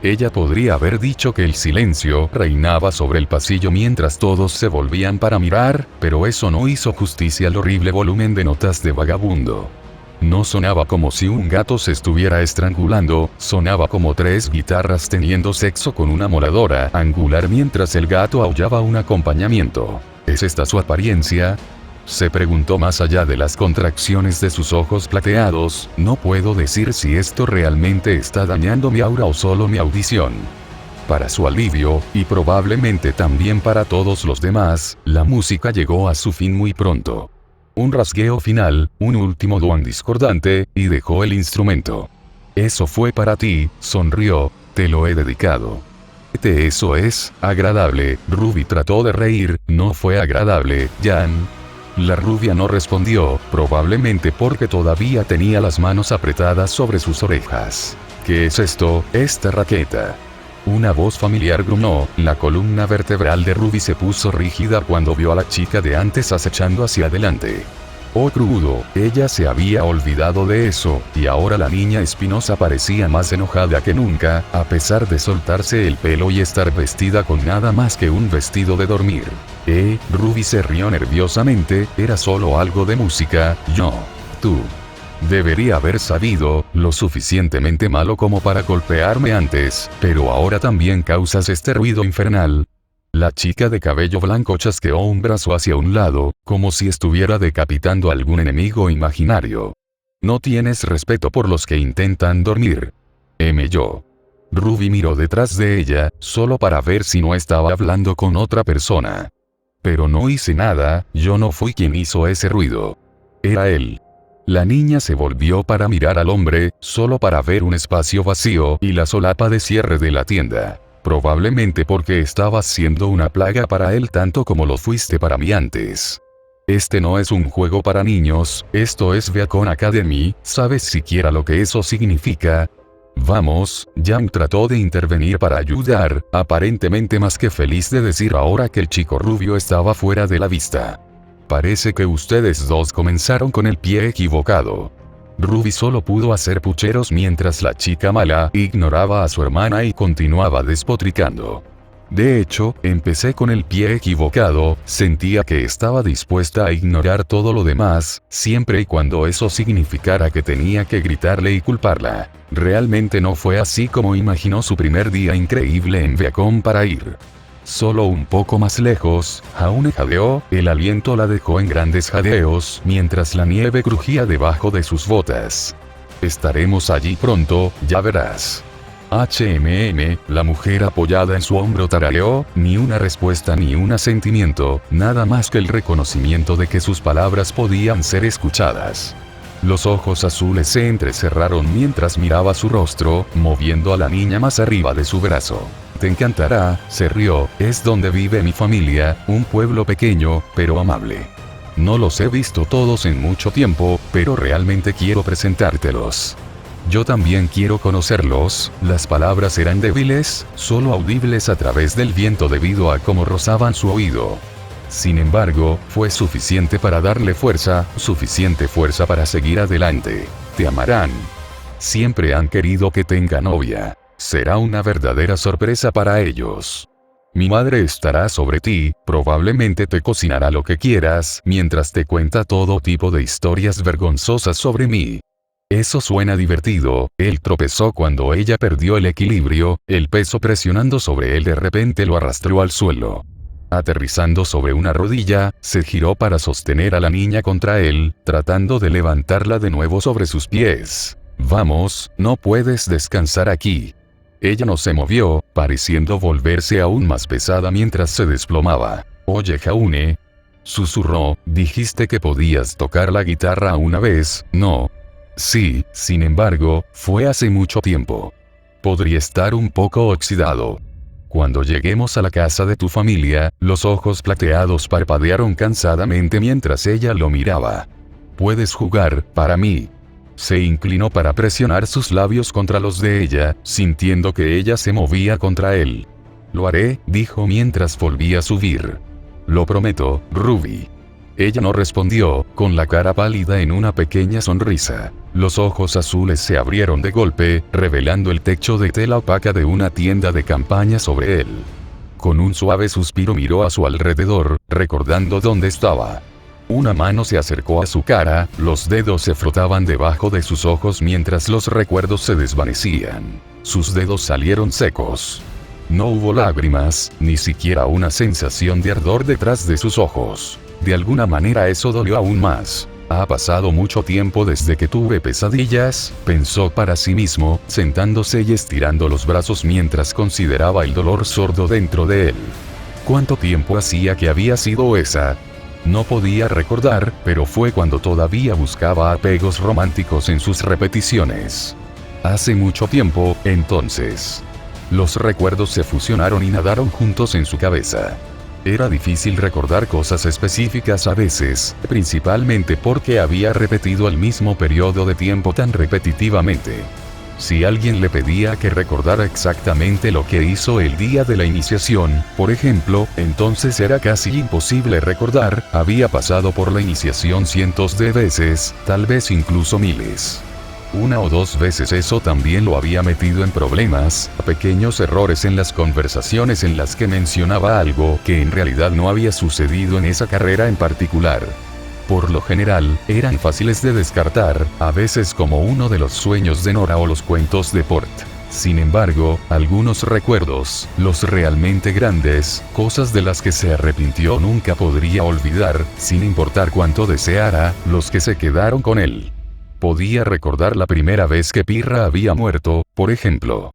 A: Ella podría haber dicho que el silencio reinaba sobre el pasillo mientras todos se volvían para mirar, pero eso no hizo justicia al horrible volumen de notas de Vagabundo. No sonaba como si un gato se estuviera estrangulando, sonaba como 3 guitarras teniendo sexo con una moladora angular mientras el gato aullaba un acompañamiento. ¿Es esta su apariencia? Se preguntó más allá de las contracciones de sus ojos plateados. No puedo decir si esto realmente está dañando mi aura o solo mi audición. Para su alivio, y probablemente también para todos los demás, la música llegó a su fin muy pronto. Un rasgueo final, un último duan discordante, y dejó el instrumento. Eso fue para ti, sonrió, te lo he dedicado. Eso es agradable. Ruby trató de reír. No fue agradable, Jan. La rubia no respondió, probablemente porque todavía tenía las manos apretadas sobre sus orejas. ¿Qué es esto, esta raqueta? Una voz familiar gruñó. La columna vertebral de Ruby se puso rígida cuando vio a la chica de antes acechando hacia adelante. Oh crudo, ella se había olvidado de eso, y ahora la niña espinosa parecía más enojada que nunca, a pesar de soltarse el pelo y estar vestida con nada más que un vestido de dormir. Ruby se rió nerviosamente, era solo algo de música, tú. Debería haber sabido, lo suficientemente malo como para golpearme antes, pero ahora también causas este ruido infernal. La chica de cabello blanco chasqueó un brazo hacia un lado, como si estuviera decapitando a algún enemigo imaginario. No tienes respeto por los que intentan dormir. Yo. Ruby miró detrás de ella, solo para ver si no estaba hablando con otra persona. Pero no hice nada, yo no fui quien hizo ese ruido. Era él. La niña se volvió para mirar al hombre, solo para ver un espacio vacío y la solapa de cierre de la tienda. Probablemente porque estabas siendo una plaga para él tanto como lo fuiste para mí antes. Este no es un juego para niños, esto es Beacon Academy, ¿sabes siquiera lo que eso significa? Vamos, Jan trató de intervenir para ayudar, aparentemente más que feliz de decir ahora que el chico rubio estaba fuera de la vista. Parece que ustedes dos comenzaron con el pie equivocado. Ruby solo pudo hacer pucheros mientras la chica mala ignoraba a su hermana y continuaba despotricando. De hecho, empecé con el pie equivocado, sentía que estaba dispuesta a ignorar todo lo demás, siempre y cuando eso significara que tenía que gritarle y culparla. Realmente no fue así como imaginó su primer día increíble en Beacon para ir. Solo un poco más lejos, Jaune jadeó, el aliento la dejó en grandes jadeos, mientras la nieve crujía debajo de sus botas. Estaremos allí pronto, ya verás. La mujer apoyada en su hombro tarareó, ni una respuesta ni un asentimiento, nada más que el reconocimiento de que sus palabras podían ser escuchadas. Los ojos azules se entrecerraron mientras miraba su rostro, moviendo a la niña más arriba de su brazo. Te encantará, se rió, es donde vive mi familia, un pueblo pequeño, pero amable. No los he visto todos en mucho tiempo, pero realmente quiero presentártelos. Yo también quiero conocerlos. Las palabras eran débiles, solo audibles a través del viento debido a cómo rozaban su oído. Sin embargo, fue suficiente para darle fuerza, suficiente fuerza para seguir adelante. Te amarán. Siempre han querido que tenga novia. Será una verdadera sorpresa para ellos. Mi madre estará sobre ti, probablemente te cocinará lo que quieras, mientras te cuenta todo tipo de historias vergonzosas sobre mí. Eso suena divertido. Él tropezó cuando ella perdió el equilibrio, el peso presionando sobre él de repente lo arrastró al suelo. Aterrizando sobre una rodilla, se giró para sostener a la niña contra él, tratando de levantarla de nuevo sobre sus pies. Vamos, no puedes descansar aquí. Ella no se movió, pareciendo volverse aún más pesada mientras se desplomaba. Oye Jaune, susurró, dijiste que podías tocar la guitarra una vez, ¿no? Sí, sin embargo, fue hace mucho tiempo. Podría estar un poco oxidado. Cuando lleguemos a la casa de tu familia, los ojos plateados parpadearon cansadamente mientras ella lo miraba. Puedes jugar, para mí. Se inclinó para presionar sus labios contra los de ella, sintiendo que ella se movía contra él. Lo haré, dijo mientras volvía a subir. Lo prometo, Ruby. Ella no respondió, con la cara pálida en una pequeña sonrisa. Los ojos azules se abrieron de golpe, revelando el techo de tela opaca de una tienda de campaña sobre él. Con un suave suspiro miró a su alrededor, recordando dónde estaba. Una mano se acercó a su cara, los dedos se frotaban debajo de sus ojos mientras los recuerdos se desvanecían. Sus dedos salieron secos. No hubo lágrimas, ni siquiera una sensación de ardor detrás de sus ojos. De alguna manera eso dolió aún más. Ha pasado mucho tiempo desde que tuve pesadillas, pensó para sí mismo, sentándose y estirando los brazos mientras consideraba el dolor sordo dentro de él. ¿Cuánto tiempo hacía que había sido esa? No podía recordar, pero fue cuando todavía buscaba apegos románticos en sus repeticiones. Hace mucho tiempo, entonces. Los recuerdos se fusionaron y nadaron juntos en su cabeza. Era difícil recordar cosas específicas a veces, principalmente porque había repetido el mismo periodo de tiempo tan repetitivamente. Si alguien le pedía que recordara exactamente lo que hizo el día de la iniciación, por ejemplo, entonces era casi imposible recordar, había pasado por la iniciación cientos de veces, tal vez incluso miles. Una o dos veces eso también lo había metido en problemas, pequeños errores en las conversaciones en las que mencionaba algo que en realidad no había sucedido en esa carrera en particular. Por lo general, eran fáciles de descartar, a veces como uno de los sueños de Nora o los cuentos de Port. Sin embargo, algunos recuerdos, los realmente grandes, cosas de las que se arrepintió nunca podría olvidar, sin importar cuánto deseara, los que se quedaron con él. Podía recordar la primera vez que Pirra había muerto, por ejemplo.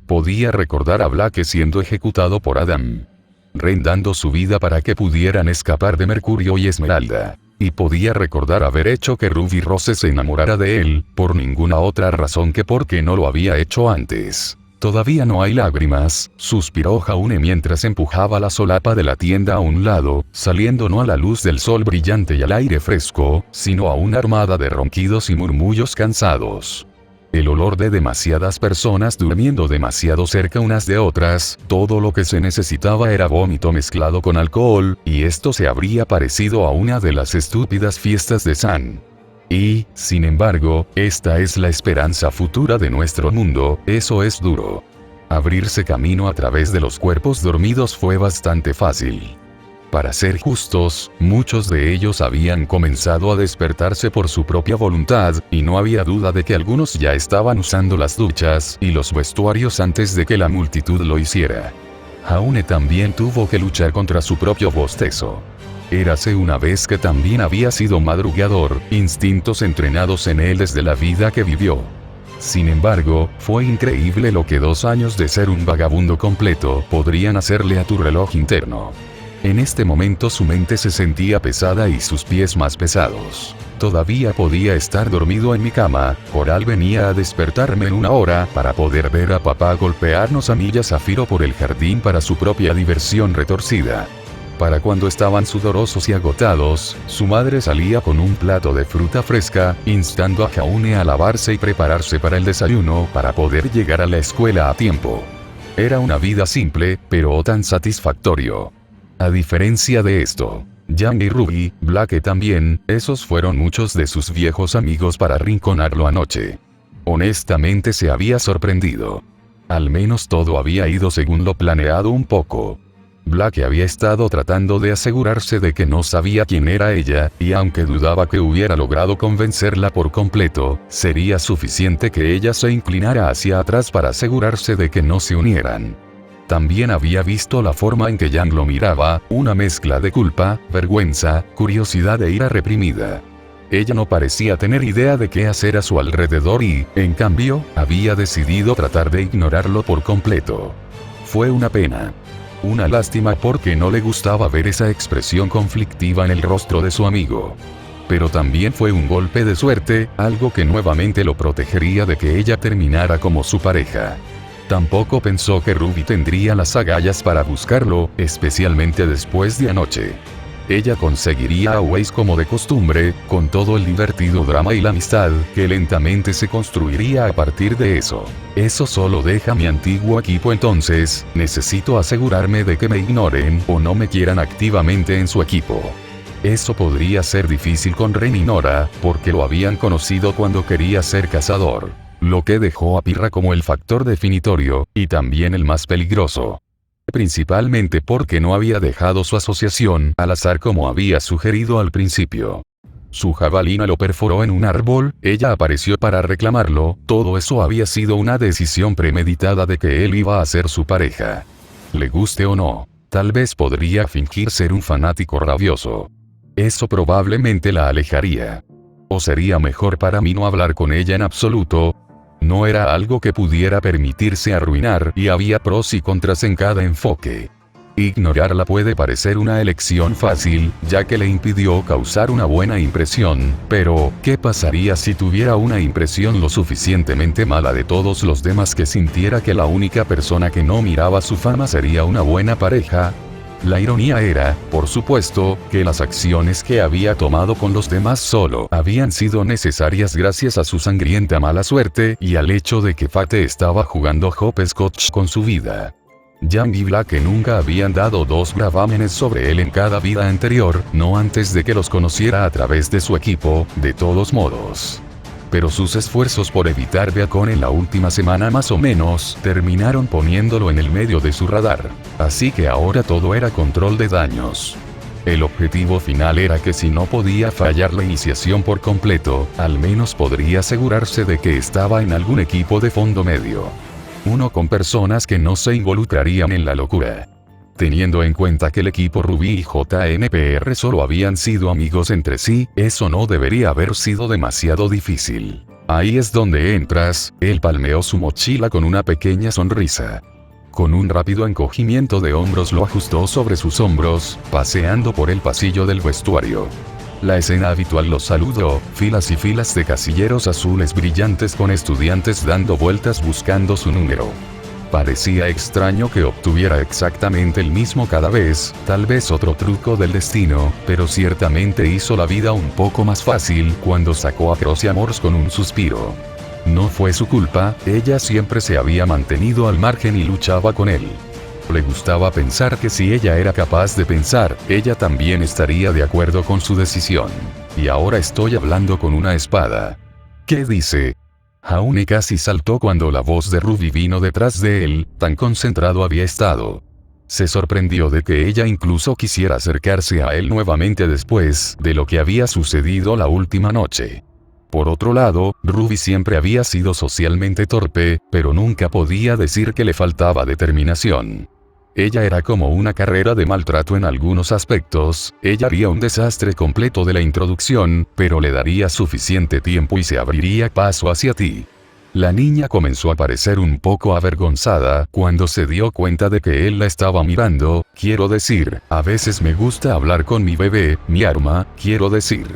A: Podía recordar a Blake siendo ejecutado por Adam. Ren dando su vida para que pudieran escapar de Mercurio y Esmeralda. Y podía recordar haber hecho que Ruby Rose se enamorara de él, por ninguna otra razón que porque no lo había hecho antes. Todavía no hay lágrimas, suspiró Jaune mientras empujaba la solapa de la tienda a un lado, saliendo no a la luz del sol brillante y al aire fresco, sino a una armada de ronquidos y murmullos cansados. El olor de demasiadas personas durmiendo demasiado cerca unas de otras, todo lo que se necesitaba era vómito mezclado con alcohol, y esto se habría parecido a una de las estúpidas fiestas de San. Y, sin embargo, esta es la esperanza futura de nuestro mundo, eso es duro. Abrirse camino a través de los cuerpos dormidos fue bastante fácil. Para ser justos, muchos de ellos habían comenzado a despertarse por su propia voluntad, y no había duda de que algunos ya estaban usando las duchas y los vestuarios antes de que la multitud lo hiciera. Jaune también tuvo que luchar contra su propio bostezo. Érase una vez que también había sido madrugador, instintos entrenados en él desde la vida que vivió. Sin embargo, fue increíble lo que 2 años de ser un vagabundo completo podrían hacerle a tu reloj interno. En este momento su mente se sentía pesada y sus pies más pesados. Todavía podía estar dormido en mi cama, Coral venía a despertarme en 1 hora para poder ver a papá golpearnos a millas a Zafiro por el jardín para su propia diversión retorcida. Para cuando estaban sudorosos y agotados, su madre salía con un plato de fruta fresca, instando a Jaune a lavarse y prepararse para el desayuno para poder llegar a la escuela a tiempo. Era una vida simple, pero tan satisfactorio. A diferencia de esto, Yang y Ruby, Blake también, esos fueron muchos de sus viejos amigos para arrinconarlo anoche. Honestamente se había sorprendido. Al menos todo había ido según lo planeado un poco. Blake había estado tratando de asegurarse de que no sabía quién era ella, y aunque dudaba que hubiera logrado convencerla por completo, sería suficiente que ella se inclinara hacia atrás para asegurarse de que no se unieran. También había visto la forma en que Yang lo miraba, una mezcla de culpa, vergüenza, curiosidad e ira reprimida. Ella no parecía tener idea de qué hacer a su alrededor y, en cambio, había decidido tratar de ignorarlo por completo. Fue una pena. Una lástima porque no le gustaba ver esa expresión conflictiva en el rostro de su amigo. Pero también fue un golpe de suerte, algo que nuevamente lo protegería de que ella terminara como su pareja. Tampoco pensó que Ruby tendría las agallas para buscarlo, especialmente después de anoche. Ella conseguiría a Weiss como de costumbre, con todo el divertido drama y la amistad que lentamente se construiría a partir de eso. Eso solo deja mi antiguo equipo, entonces necesito asegurarme de que me ignoren o no me quieran activamente en su equipo. Eso podría ser difícil con Ren y Nora, porque lo habían conocido cuando quería ser cazador. Lo que dejó a Pirra como el factor definitorio, y también el más peligroso. Principalmente porque no había dejado su asociación al azar como había sugerido al principio. Su jabalina lo perforó en un árbol, ella apareció para reclamarlo, todo eso había sido una decisión premeditada de que él iba a ser su pareja. Le guste o no, tal vez podría fingir ser un fanático rabioso. Eso probablemente la alejaría. O sería mejor para mí no hablar con ella en absoluto. No era algo que pudiera permitirse arruinar y había pros y contras en cada enfoque. Ignorarla puede parecer una elección fácil, ya que le impidió causar una buena impresión, pero, ¿qué pasaría si tuviera una impresión lo suficientemente mala de todos los demás que sintiera que la única persona que no miraba su fama sería una buena pareja? La ironía era, por supuesto, que las acciones que había tomado con los demás solo habían sido necesarias gracias a su sangrienta mala suerte y al hecho de que Fate estaba jugando hopscotch con su vida. Yang y Black que nunca habían dado dos gravámenes sobre él en cada vida anterior, no antes de que los conociera a través de su equipo, de todos modos. Pero sus esfuerzos por evitar Beacon en la última semana más o menos, terminaron poniéndolo en el medio de su radar. Así que ahora todo era control de daños. El objetivo final era que si no podía fallar la iniciación por completo, al menos podría asegurarse de que estaba en algún equipo de fondo medio. Uno con personas que no se involucrarían en la locura. Teniendo en cuenta que el equipo Ruby y JNPR solo habían sido amigos entre sí, eso no debería haber sido demasiado difícil. Ahí es donde entras, él palmeó su mochila con una pequeña sonrisa. Con un rápido encogimiento de hombros lo ajustó sobre sus hombros, paseando por el pasillo del vestuario. La escena habitual los saludó, filas y filas de casilleros azules brillantes con estudiantes dando vueltas buscando su número. Parecía extraño que obtuviera exactamente el mismo cada vez, tal vez otro truco del destino, pero ciertamente hizo la vida un poco más fácil cuando sacó a Crossy Amors con un suspiro. No fue su culpa, ella siempre se había mantenido al margen y luchaba con él. Le gustaba pensar que si ella era capaz de pensar, ella también estaría de acuerdo con su decisión. Y ahora estoy hablando con una espada. ¿Qué dice? Haune casi saltó cuando la voz de Ruby vino detrás de él, tan concentrado había estado. Se sorprendió de que ella incluso quisiera acercarse a él nuevamente después de lo que había sucedido la última noche. Por otro lado, Ruby siempre había sido socialmente torpe, pero nunca podía decir que le faltaba determinación. Ella era como una carrera de maltrato en algunos aspectos, ella haría un desastre completo de la introducción, pero le daría suficiente tiempo y se abriría paso hacia ti. La niña comenzó a parecer un poco avergonzada cuando se dio cuenta de que él la estaba mirando, quiero decir, a veces me gusta hablar con mi bebé, mi arma, quiero decir.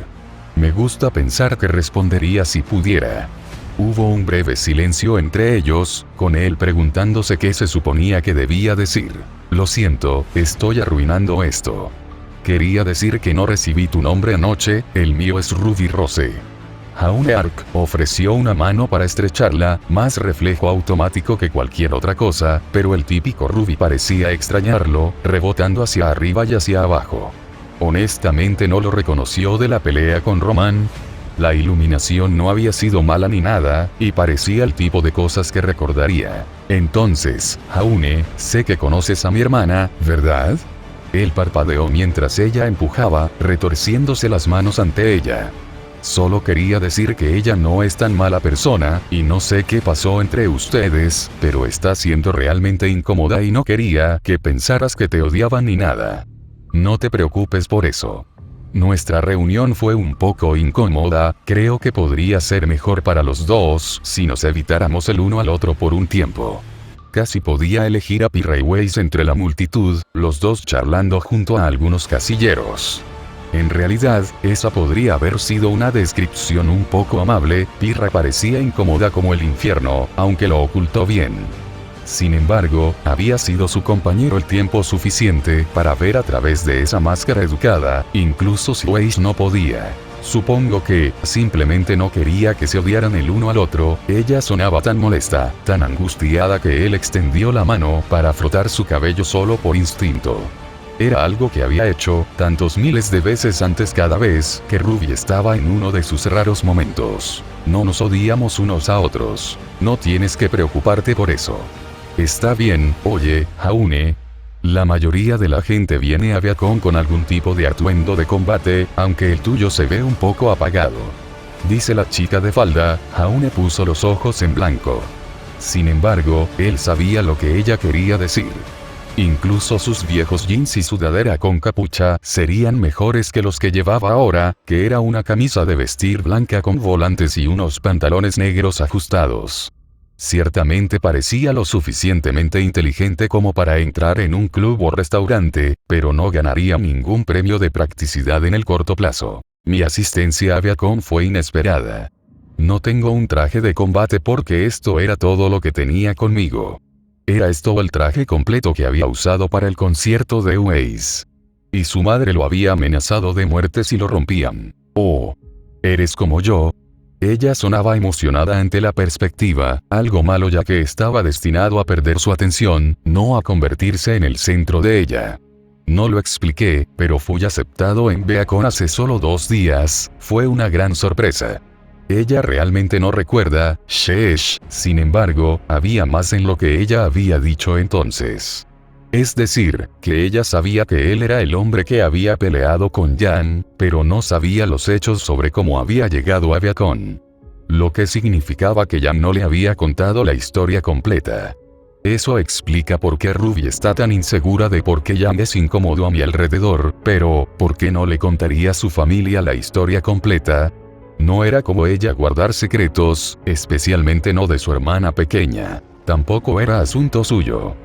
A: Me gusta pensar que respondería si pudiera. Hubo un breve silencio entre ellos, con él preguntándose qué se suponía que debía decir. Lo siento, estoy arruinando esto. Quería decir que no recibí tu nombre anoche, el mío es Ruby Rose. Haune Ark ofreció una mano para estrecharla, más reflejo automático que cualquier otra cosa, pero el típico Ruby parecía extrañarlo, rebotando hacia arriba y hacia abajo. Honestamente no lo reconoció de la pelea con Roman. La iluminación no había sido mala ni nada, y parecía el tipo de cosas que recordaría. Entonces, Haune, sé que conoces a mi hermana, ¿verdad? Él parpadeó mientras ella empujaba, retorciéndose las manos ante ella. Solo quería decir que ella no es tan mala persona, y no sé qué pasó entre ustedes, pero está siendo realmente incómoda y no quería que pensaras que te odiaban ni nada. No te preocupes por eso. Nuestra reunión fue un poco incómoda, creo que podría ser mejor para los dos si nos evitáramos el uno al otro por un tiempo. Casi podía elegir a Pirra y Weiss entre la multitud, los dos charlando junto a algunos casilleros. En realidad, esa podría haber sido una descripción un poco amable, Pirra parecía incómoda como el infierno, aunque lo ocultó bien. Sin embargo, había sido su compañero el tiempo suficiente para ver a través de esa máscara educada, incluso si Weiss no podía. Supongo que, simplemente no quería que se odiaran el uno al otro, ella sonaba tan molesta, tan angustiada que él extendió la mano para frotar su cabello solo por instinto. Era algo que había hecho tantos miles de veces antes cada vez que Ruby estaba en uno de sus raros momentos. No nos odiamos unos a otros. No tienes que preocuparte por eso. Está bien, oye, Jaune. La mayoría de la gente viene a Beacon con algún tipo de atuendo de combate, aunque el tuyo se ve un poco apagado. Dice la chica de falda. Jaune puso los ojos en blanco. Sin embargo, él sabía lo que ella quería decir. Incluso sus viejos jeans y sudadera con capucha serían mejores que los que llevaba ahora, que era una camisa de vestir blanca con volantes y unos pantalones negros ajustados. Ciertamente parecía lo suficientemente inteligente como para entrar en un club o restaurante, pero no ganaría ningún premio de practicidad en el corto plazo. Mi asistencia a Beacon fue inesperada. No tengo un traje de combate porque esto era todo lo que tenía conmigo. Era esto el traje completo que había usado para el concierto de Weiss. Y su madre lo había amenazado de muerte si lo rompían. Oh. ¿Eres como yo? Ella sonaba emocionada ante la perspectiva, algo malo ya que estaba destinado a perder su atención, no a convertirse en el centro de ella. No lo expliqué, pero fui aceptado en Beacon hace solo 2 días, fue una gran sorpresa. Ella realmente no recuerda, sheesh, sin embargo, había más en lo que ella había dicho entonces. Es decir, que ella sabía que él era el hombre que había peleado con Jan, pero no sabía los hechos sobre cómo había llegado a Beacon. Lo que significaba que Jan no le había contado la historia completa. Eso explica por qué Ruby está tan insegura de por qué Jan es incómodo a mi alrededor, pero, ¿por qué no le contaría a su familia la historia completa? No era como ella guardar secretos, especialmente no de su hermana pequeña. Tampoco era asunto suyo.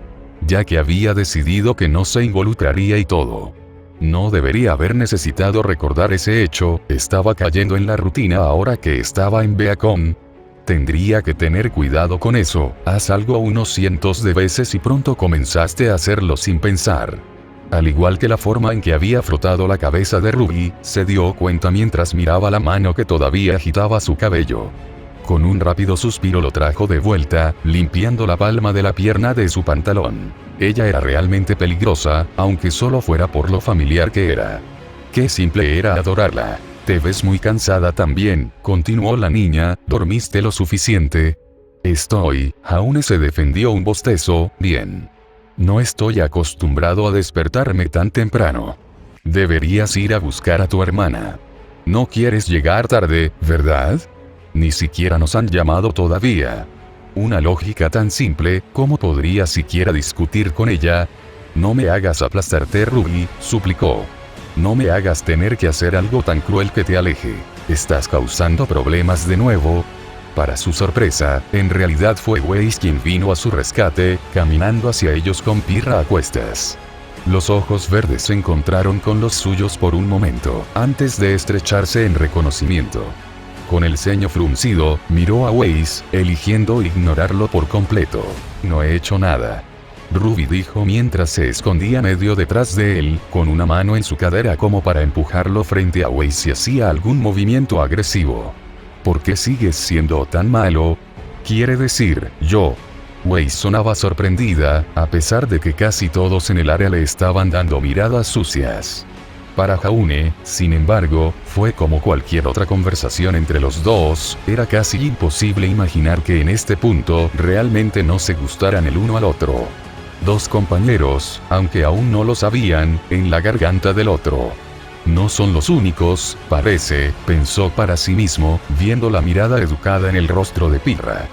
A: Ya que había decidido que no se involucraría y todo. No debería haber necesitado recordar ese hecho, estaba cayendo en la rutina ahora que estaba en Beacon. Tendría que tener cuidado con eso, haz algo unos cientos de veces y pronto comenzaste a hacerlo sin pensar. Al igual que la forma en que había frotado la cabeza de Ruby, se dio cuenta mientras miraba la mano que todavía agitaba su cabello. Con un rápido suspiro lo trajo de vuelta, limpiando la palma de la pierna de su pantalón. Ella era realmente peligrosa, aunque solo fuera por lo familiar que era. Qué simple era adorarla. Te ves muy cansada también, continuó la niña, ¿dormiste lo suficiente? Jaune se defendió un bostezo, bien. No estoy acostumbrado a despertarme tan temprano. Deberías ir a buscar a tu hermana. No quieres llegar tarde, ¿verdad? Ni siquiera nos han llamado todavía. Una lógica tan simple, ¿cómo podría siquiera discutir con ella? No me hagas aplastarte, Ruby, suplicó. No me hagas tener que hacer algo tan cruel que te aleje. ¿Estás causando problemas de nuevo? Para su sorpresa, en realidad fue Weiss quien vino a su rescate, caminando hacia ellos con Pirra a cuestas. Los ojos verdes se encontraron con los suyos por un momento, antes de estrecharse en reconocimiento. Con el ceño fruncido, miró a Weiss, eligiendo ignorarlo por completo. No he hecho nada. Ruby dijo mientras se escondía medio detrás de él, con una mano en su cadera como para empujarlo frente a Weiss si hacía algún movimiento agresivo. ¿Por qué sigues siendo tan malo? Quiere decir, yo. Weiss sonaba sorprendida, a pesar de que casi todos en el área le estaban dando miradas sucias. Para Jaune, sin embargo, fue como cualquier otra conversación entre los dos, era casi imposible imaginar que en este punto realmente no se gustaran el uno al otro. Dos compañeros, aunque aún no lo sabían, en la garganta del otro. No son los únicos, parece, pensó para sí mismo, viendo la mirada educada en el rostro de Pirra.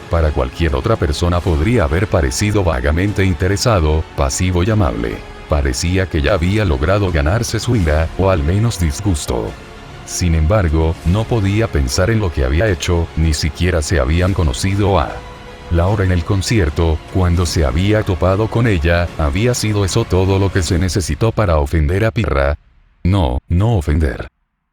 A: Para cualquier otra persona podría haber parecido vagamente interesado, pasivo y amable. Parecía que ya había logrado ganarse su ira, o al menos disgusto. Sin embargo, no podía pensar en lo que había hecho, ni siquiera se habían conocido a la hora en el concierto, cuando se había topado con ella, ¿había sido eso todo lo que se necesitó para ofender a Pirra? No ofender.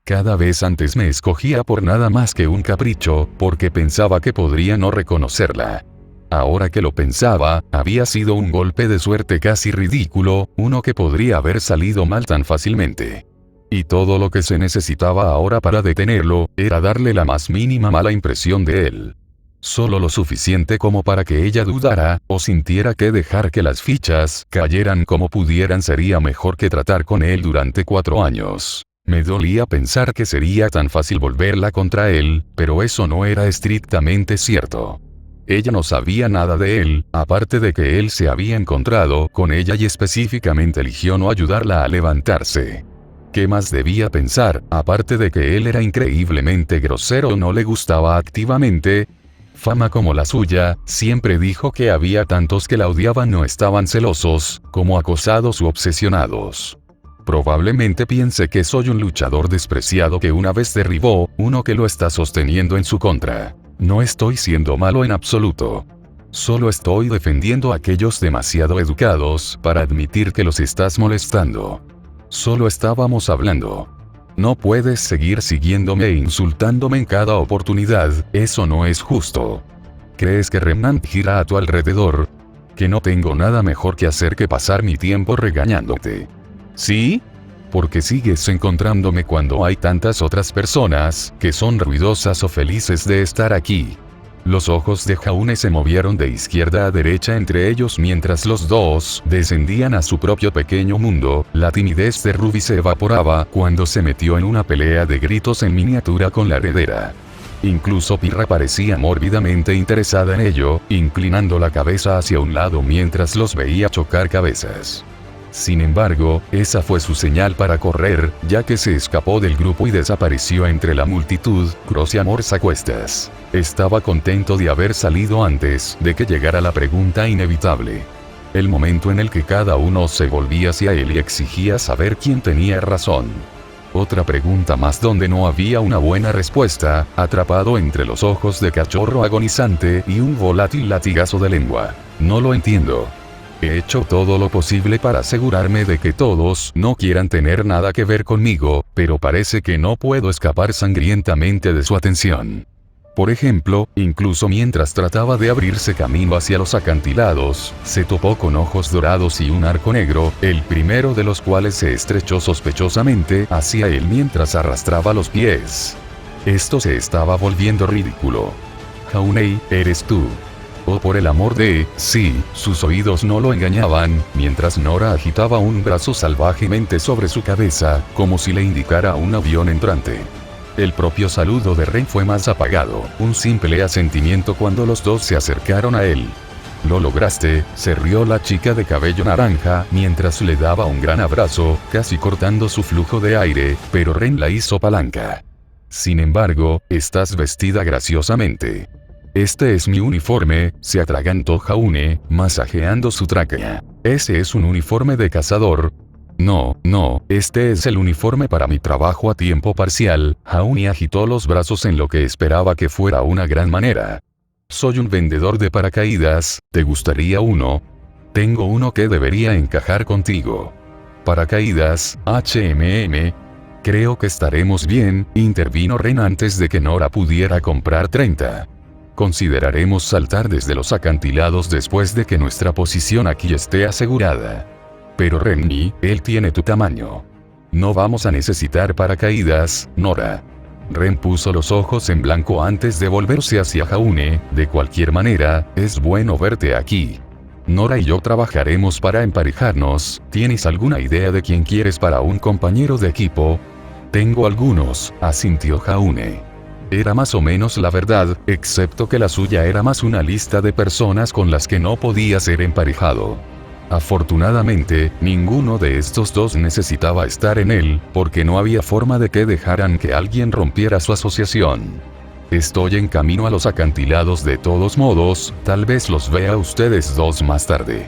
A: Cada vez antes me escogía por nada más que un capricho, porque pensaba que podría no reconocerla. Ahora que lo pensaba, había sido un golpe de suerte casi ridículo, uno que podría haber salido mal tan fácilmente. Y todo lo que se necesitaba ahora para detenerlo, era darle la más mínima mala impresión de él. Solo lo suficiente como para que ella dudara, o sintiera que dejar que las fichas cayeran como pudieran sería mejor que tratar con él durante 4 años. Me dolía pensar que sería tan fácil volverla contra él, pero eso no era estrictamente cierto. Ella no sabía nada de él, aparte de que él se había encontrado con ella y específicamente eligió no ayudarla a levantarse. ¿Qué más debía pensar, aparte de que él era increíblemente grosero o no le gustaba activamente? Fama como la suya, siempre dijo que había tantos que la odiaban no estaban celosos, como acosados u obsesionados. Probablemente piense que soy un luchador despreciado que una vez derribó, uno que lo está sosteniendo en su contra. No estoy siendo malo en absoluto. Solo estoy defendiendo a aquellos demasiado educados para admitir que los estás molestando. Solo estábamos hablando. No puedes seguir siguiéndome e insultándome en cada oportunidad, eso no es justo. ¿Crees que Remnant gira a tu alrededor? Que no tengo nada mejor que hacer que pasar mi tiempo regañándote. ¿Sí? Porque sigues encontrándome cuando hay tantas otras personas que son ruidosas o felices de estar aquí. Los ojos de Jaune se movieron de izquierda a derecha entre ellos mientras los dos descendían a su propio pequeño mundo. La timidez de Ruby se evaporaba cuando se metió en una pelea de gritos en miniatura con la heredera. Incluso Pirra parecía mórbidamente interesada en ello, inclinando la cabeza hacia un lado mientras los veía chocar cabezas. Sin embargo, esa fue su señal para correr, ya que se escapó del grupo y desapareció entre la multitud, Cross y Amors a cuestas. Estaba contento de haber salido antes de que llegara la pregunta inevitable. El momento en el que cada uno se volvía hacia él y exigía saber quién tenía razón. Otra pregunta más donde no había una buena respuesta, atrapado entre los ojos de cachorro agonizante y un volátil latigazo de lengua. No lo entiendo. He hecho todo lo posible para asegurarme de que todos no quieran tener nada que ver conmigo, pero parece que no puedo escapar sangrientamente de su atención. Por ejemplo, incluso mientras trataba de abrirse camino hacia los acantilados, se topó con ojos dorados y un arco negro, el primero de los cuales se estrechó sospechosamente hacia él mientras arrastraba los pies. Esto se estaba volviendo ridículo. Jaune, eres tú. Oh, por el amor de, sí, sus oídos no lo engañaban, mientras Nora agitaba un brazo salvajemente sobre su cabeza, como si le indicara un avión entrante. El propio saludo de Ren fue más apagado, un simple asentimiento cuando los dos se acercaron a él. Lo lograste, se rió la chica de cabello naranja, mientras le daba un gran abrazo, casi cortando su flujo de aire, pero Ren la hizo palanca. Sin embargo, estás vestida graciosamente. Este es mi uniforme, se atragantó Jaune, masajeando su tráquea. Ese es un uniforme de cazador. No, este es el uniforme para mi trabajo a tiempo parcial. Jaune agitó los brazos en lo que esperaba que fuera una gran manera. Soy un vendedor de paracaídas, ¿te gustaría uno? Tengo uno que debería encajar contigo. Paracaídas, Creo que estaremos bien, intervino Ren antes de que Nora pudiera comprar 30. Consideraremos saltar desde los acantilados después de que nuestra posición aquí esté asegurada. Pero Renny, él tiene tu tamaño. No vamos a necesitar paracaídas, Nora. Ren puso los ojos en blanco antes de volverse hacia Jaune. De cualquier manera, es bueno verte aquí. Nora y yo trabajaremos para emparejarnos. ¿Tienes alguna idea de quién quieres para un compañero de equipo? Tengo algunos, asintió Jaune. Era más o menos la verdad, excepto que la suya era más una lista de personas con las que no podía ser emparejado. Afortunadamente, ninguno de estos dos necesitaba estar en él, porque no había forma de que dejaran que alguien rompiera su asociación. Estoy en camino a los acantilados de todos modos, tal vez los vea ustedes dos más tarde.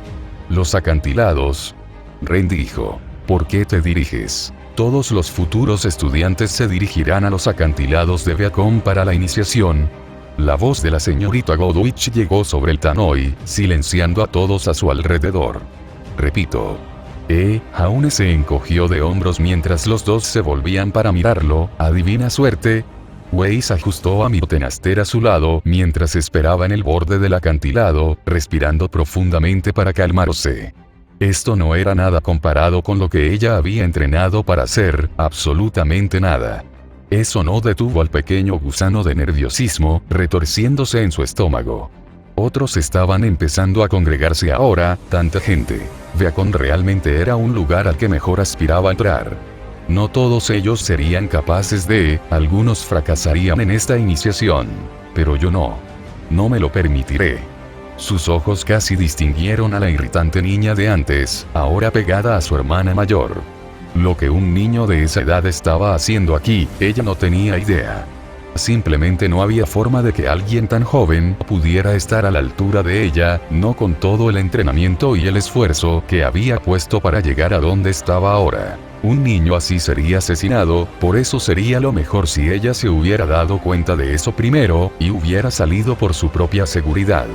A: Los acantilados. Ren dijo. ¿Por qué te diriges? Todos los futuros estudiantes se dirigirán a los acantilados de Beacon para la iniciación. La voz de la señorita Godwich llegó sobre el tannoy, silenciando a todos a su alrededor. Repito. Jaune se encogió de hombros mientras los dos se volvían para mirarlo. ¿Adivina suerte? Weiss ajustó a Miotenaster a su lado mientras esperaba en el borde del acantilado, respirando profundamente para calmarse. Esto no era nada comparado con lo que ella había entrenado para hacer, absolutamente nada. Eso no detuvo al pequeño gusano de nerviosismo, retorciéndose en su estómago. Otros estaban empezando a congregarse ahora, tanta gente. Beacon realmente era un lugar al que mejor aspiraba a entrar. No todos ellos serían capaces algunos fracasarían en esta iniciación. Pero yo no. No me lo permitiré. Sus ojos casi distinguieron a la irritante niña de antes, ahora pegada a su hermana mayor. Lo que un niño de esa edad estaba haciendo aquí, ella no tenía idea. Simplemente no había forma de que alguien tan joven pudiera estar a la altura de ella, no con todo el entrenamiento y el esfuerzo que había puesto para llegar a donde estaba ahora. Un niño así sería asesinado, por eso sería lo mejor si ella se hubiera dado cuenta de eso primero, y hubiera salido por su propia seguridad.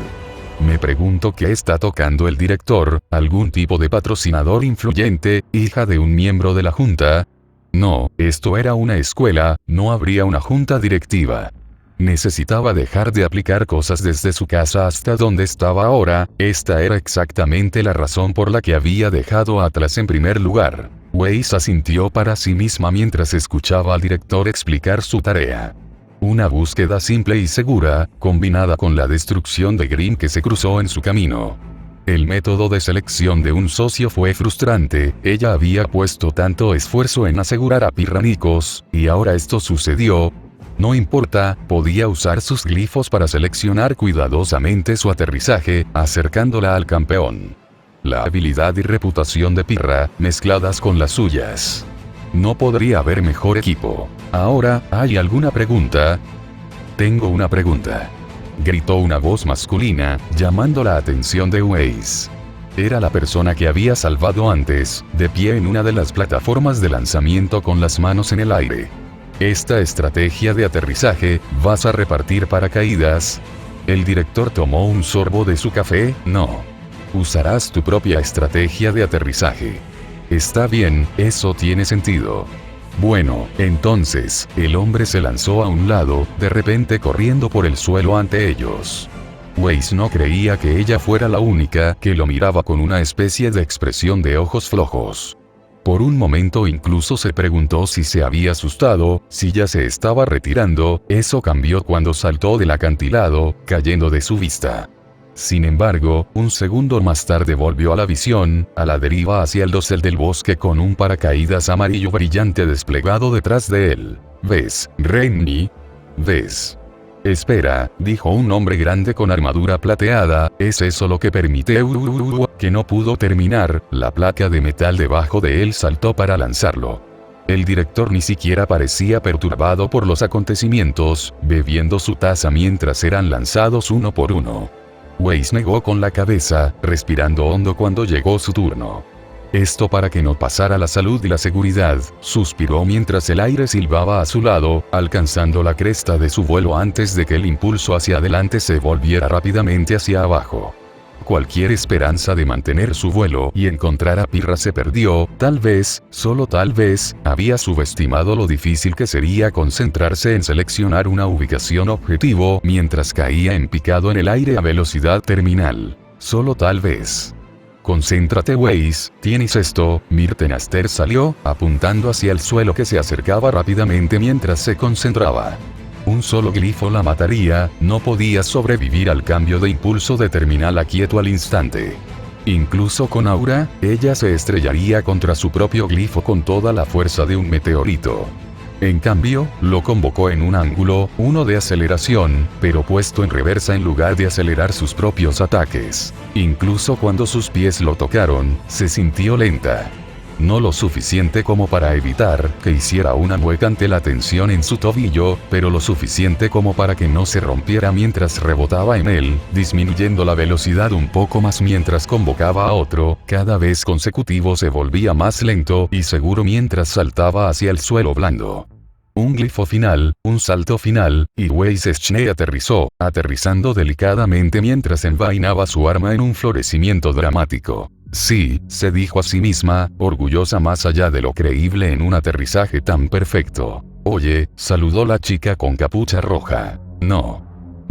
A: Me pregunto qué está tocando el director, algún tipo de patrocinador influyente, hija de un miembro de la junta. No, esto era una escuela, no habría una junta directiva. Necesitaba dejar de aplicar cosas desde su casa hasta donde estaba ahora, esta era exactamente la razón por la que había dejado a Atlas en primer lugar. Weiss asintió para sí misma mientras escuchaba al director explicar su tarea. Una búsqueda simple y segura, combinada con la destrucción de Grimm que se cruzó en su camino. El método de selección de un socio fue frustrante, ella había puesto tanto esfuerzo en asegurar a Pirranicos, y ahora esto sucedió. No importa, podía usar sus glifos para seleccionar cuidadosamente su aterrizaje, acercándola al campeón. La habilidad y reputación de Pirra, mezcladas con las suyas. No podría haber mejor equipo. Ahora, ¿hay alguna pregunta? Tengo una pregunta. Gritó una voz masculina, llamando la atención de Weiss. Era la persona que había salvado antes, de pie en una de las plataformas de lanzamiento con las manos en el aire. Esta estrategia de aterrizaje, ¿vas a repartir paracaídas? El director tomó un sorbo de su café, no. Usarás tu propia estrategia de aterrizaje. Está bien, eso tiene sentido. Bueno, entonces, el hombre se lanzó a un lado, de repente corriendo por el suelo ante ellos. Weiss no creía que ella fuera la única que lo miraba con una especie de expresión de ojos flojos. Por un momento incluso se preguntó si se había asustado, si ya se estaba retirando, eso cambió cuando saltó del acantilado, cayendo de su vista. Sin embargo, un segundo más tarde volvió a la visión, a la deriva hacia el dosel del bosque con un paracaídas amarillo brillante desplegado detrás de él. ¿Ves, Rennie? ¿Ves? Espera, dijo un hombre grande con armadura plateada, ¿es eso lo que permite que no pudo terminar? La placa de metal debajo de él saltó para lanzarlo. El director ni siquiera parecía perturbado por los acontecimientos, bebiendo su taza mientras eran lanzados uno por uno. Weiss negó con la cabeza, respirando hondo cuando llegó su turno. Esto para que no pasara la salud y la seguridad, suspiró mientras el aire silbaba a su lado, alcanzando la cresta de su vuelo antes de que el impulso hacia adelante se volviera rápidamente hacia abajo. Cualquier esperanza de mantener su vuelo y encontrar a Pirra se perdió, tal vez, solo tal vez, había subestimado lo difícil que sería concentrarse en seleccionar una ubicación objetivo mientras caía en picado en el aire a velocidad terminal. Solo tal vez. Concéntrate Weiss, tienes esto. Mirtenaster salió, apuntando hacia el suelo que se acercaba rápidamente mientras se concentraba. Un solo glifo la mataría, no podía sobrevivir al cambio de impulso de terminal a quieto al instante. Incluso con aura, ella se estrellaría contra su propio glifo con toda la fuerza de un meteorito. En cambio, lo convocó en un ángulo, uno de aceleración, pero puesto en reversa en lugar de acelerar sus propios ataques. Incluso cuando sus pies lo tocaron, se sintió lenta. No lo suficiente como para evitar que hiciera una mueca ante la tensión en su tobillo, pero lo suficiente como para que no se rompiera mientras rebotaba en él, disminuyendo la velocidad un poco más mientras convocaba a otro, cada vez consecutivo se volvía más lento y seguro mientras saltaba hacia el suelo blando. Un glifo final, un salto final, y Weiss aterrizó, aterrizando delicadamente mientras envainaba su arma en un florecimiento dramático. Sí, se dijo a sí misma, orgullosa más allá de lo creíble en un aterrizaje tan perfecto. Oye, saludó la chica con capucha roja. No.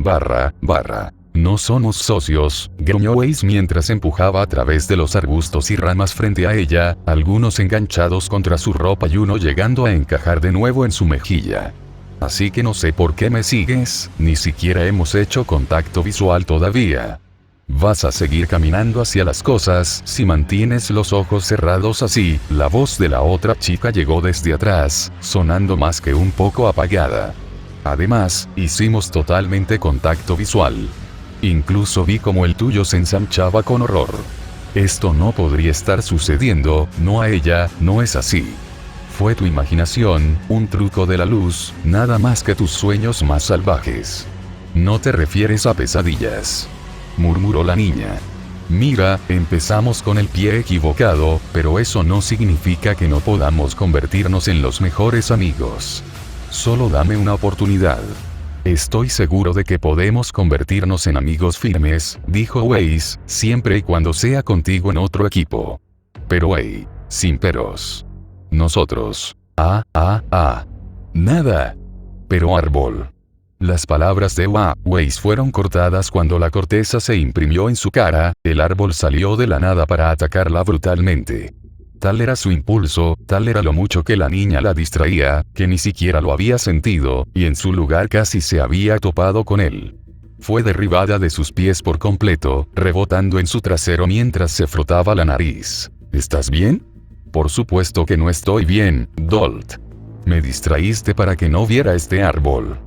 A: No somos socios, gruñó Weiss mientras empujaba a través de los arbustos y ramas frente a ella, algunos enganchados contra su ropa y uno llegando a encajar de nuevo en su mejilla. Así que no sé por qué me sigues, ni siquiera hemos hecho contacto visual todavía. Vas a seguir caminando hacia las cosas si mantienes los ojos cerrados así. La voz de la otra chica llegó desde atrás, sonando más que un poco apagada. Además, hicimos totalmente contacto visual. Incluso vi como el tuyo se ensanchaba con horror. Esto no podría estar sucediendo, no a ella, no es así. Fue tu imaginación, un truco de la luz, nada más que tus sueños más salvajes. No te refieres a pesadillas, murmuró la niña. Mira, empezamos con el pie equivocado, pero eso no significa que no podamos convertirnos en los mejores amigos. Solo dame una oportunidad. Estoy seguro de que podemos convertirnos en amigos firmes, dijo Weiss, siempre y cuando sea contigo en otro equipo. Pero hey, sin peros. Nosotros. Nada. Pero árbol. Las palabras de Weiss fueron cortadas cuando la corteza se imprimió en su cara, el árbol salió de la nada para atacarla brutalmente. Tal era su impulso, tal era lo mucho que la niña la distraía, que ni siquiera lo había sentido, y en su lugar casi se había topado con él. Fue derribada de sus pies por completo, rebotando en su trasero mientras se frotaba la nariz. ¿Estás bien? Por supuesto que no estoy bien, Dolt. Me distraíste para que no viera este árbol.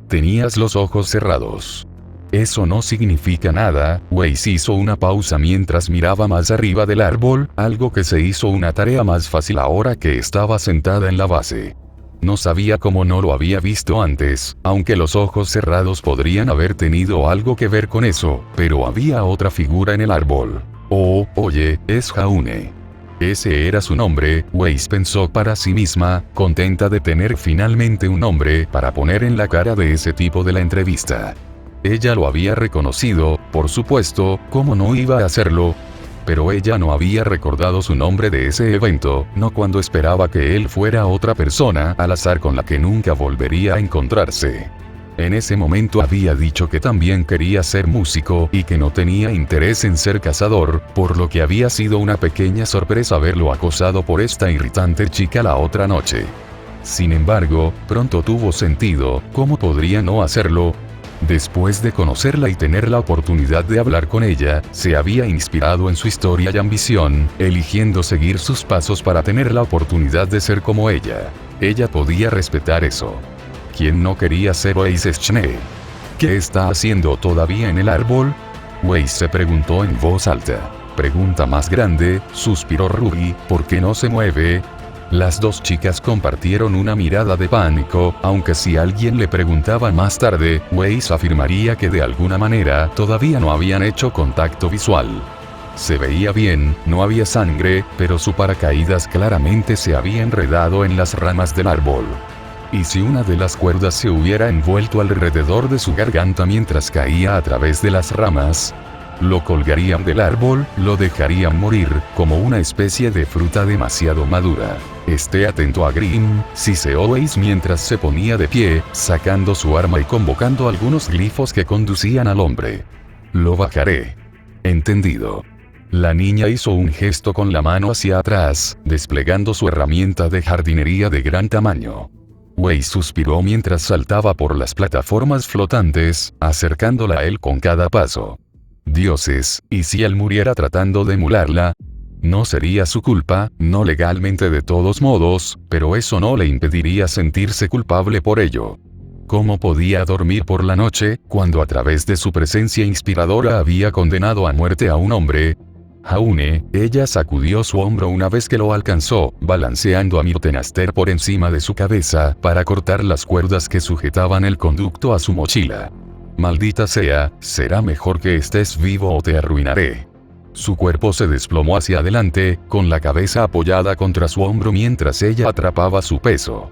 A: Tenías los ojos cerrados. Eso no significa nada. Weiss hizo una pausa mientras miraba más arriba del árbol, algo que se hizo una tarea más fácil ahora que estaba sentada en la base. No sabía cómo no lo había visto antes, aunque los ojos cerrados podrían haber tenido algo que ver con eso, pero había otra figura en el árbol. Oh, oye, es Jaune. Ese era su nombre, Weiss pensó para sí misma, contenta de tener finalmente un nombre para poner en la cara de ese tipo de la entrevista. Ella lo había reconocido, por supuesto, ¿cómo no iba a hacerlo? Pero ella no había recordado su nombre de ese evento, no cuando esperaba que él fuera otra persona al azar con la que nunca volvería a encontrarse. En ese momento había dicho que también quería ser músico y que no tenía interés en ser cazador, por lo que había sido una pequeña sorpresa verlo acosado por esta irritante chica la otra noche. Sin embargo, pronto tuvo sentido, ¿cómo podría no hacerlo? Después de conocerla y tener la oportunidad de hablar con ella, se había inspirado en su historia y ambición, eligiendo seguir sus pasos para tener la oportunidad de ser como ella. Ella podía respetar eso. ¿Quién no quería ser Weiss Schnee? ¿Qué está haciendo todavía en el árbol? Weiss se preguntó en voz alta. Pregunta más grande, suspiró Ruby, ¿por qué no se mueve? Las dos chicas compartieron una mirada de pánico, aunque si alguien le preguntaba más tarde, Weiss afirmaría que de alguna manera todavía no habían hecho contacto visual. Se veía bien, no había sangre, pero su paracaídas claramente se había enredado en las ramas del árbol. ¿Y si una de las cuerdas se hubiera envuelto alrededor de su garganta mientras caía a través de las ramas? Lo colgarían del árbol, lo dejarían morir, como una especie de fruta demasiado madura. Esté atento a Grimm, siseó Weiss mientras se ponía de pie, sacando su arma y convocando algunos glifos que conducían al hombre. Lo bajaré. Entendido. La niña hizo un gesto con la mano hacia atrás, desplegando su herramienta de jardinería de gran tamaño. Weiss suspiró mientras saltaba por las plataformas flotantes, acercándola a él con cada paso. Dioses, ¿y si él muriera tratando de emularla? No sería su culpa, no legalmente de todos modos, pero eso no le impediría sentirse culpable por ello. ¿Cómo podía dormir por la noche, cuando a través de su presencia inspiradora había condenado a muerte a un hombre? Jaune, ella sacudió su hombro una vez que lo alcanzó, balanceando a Myrtenaster por encima de su cabeza, para cortar las cuerdas que sujetaban el conducto a su mochila. Maldita sea, será mejor que estés vivo o te arruinaré. Su cuerpo se desplomó hacia adelante, con la cabeza apoyada contra su hombro mientras ella atrapaba su peso.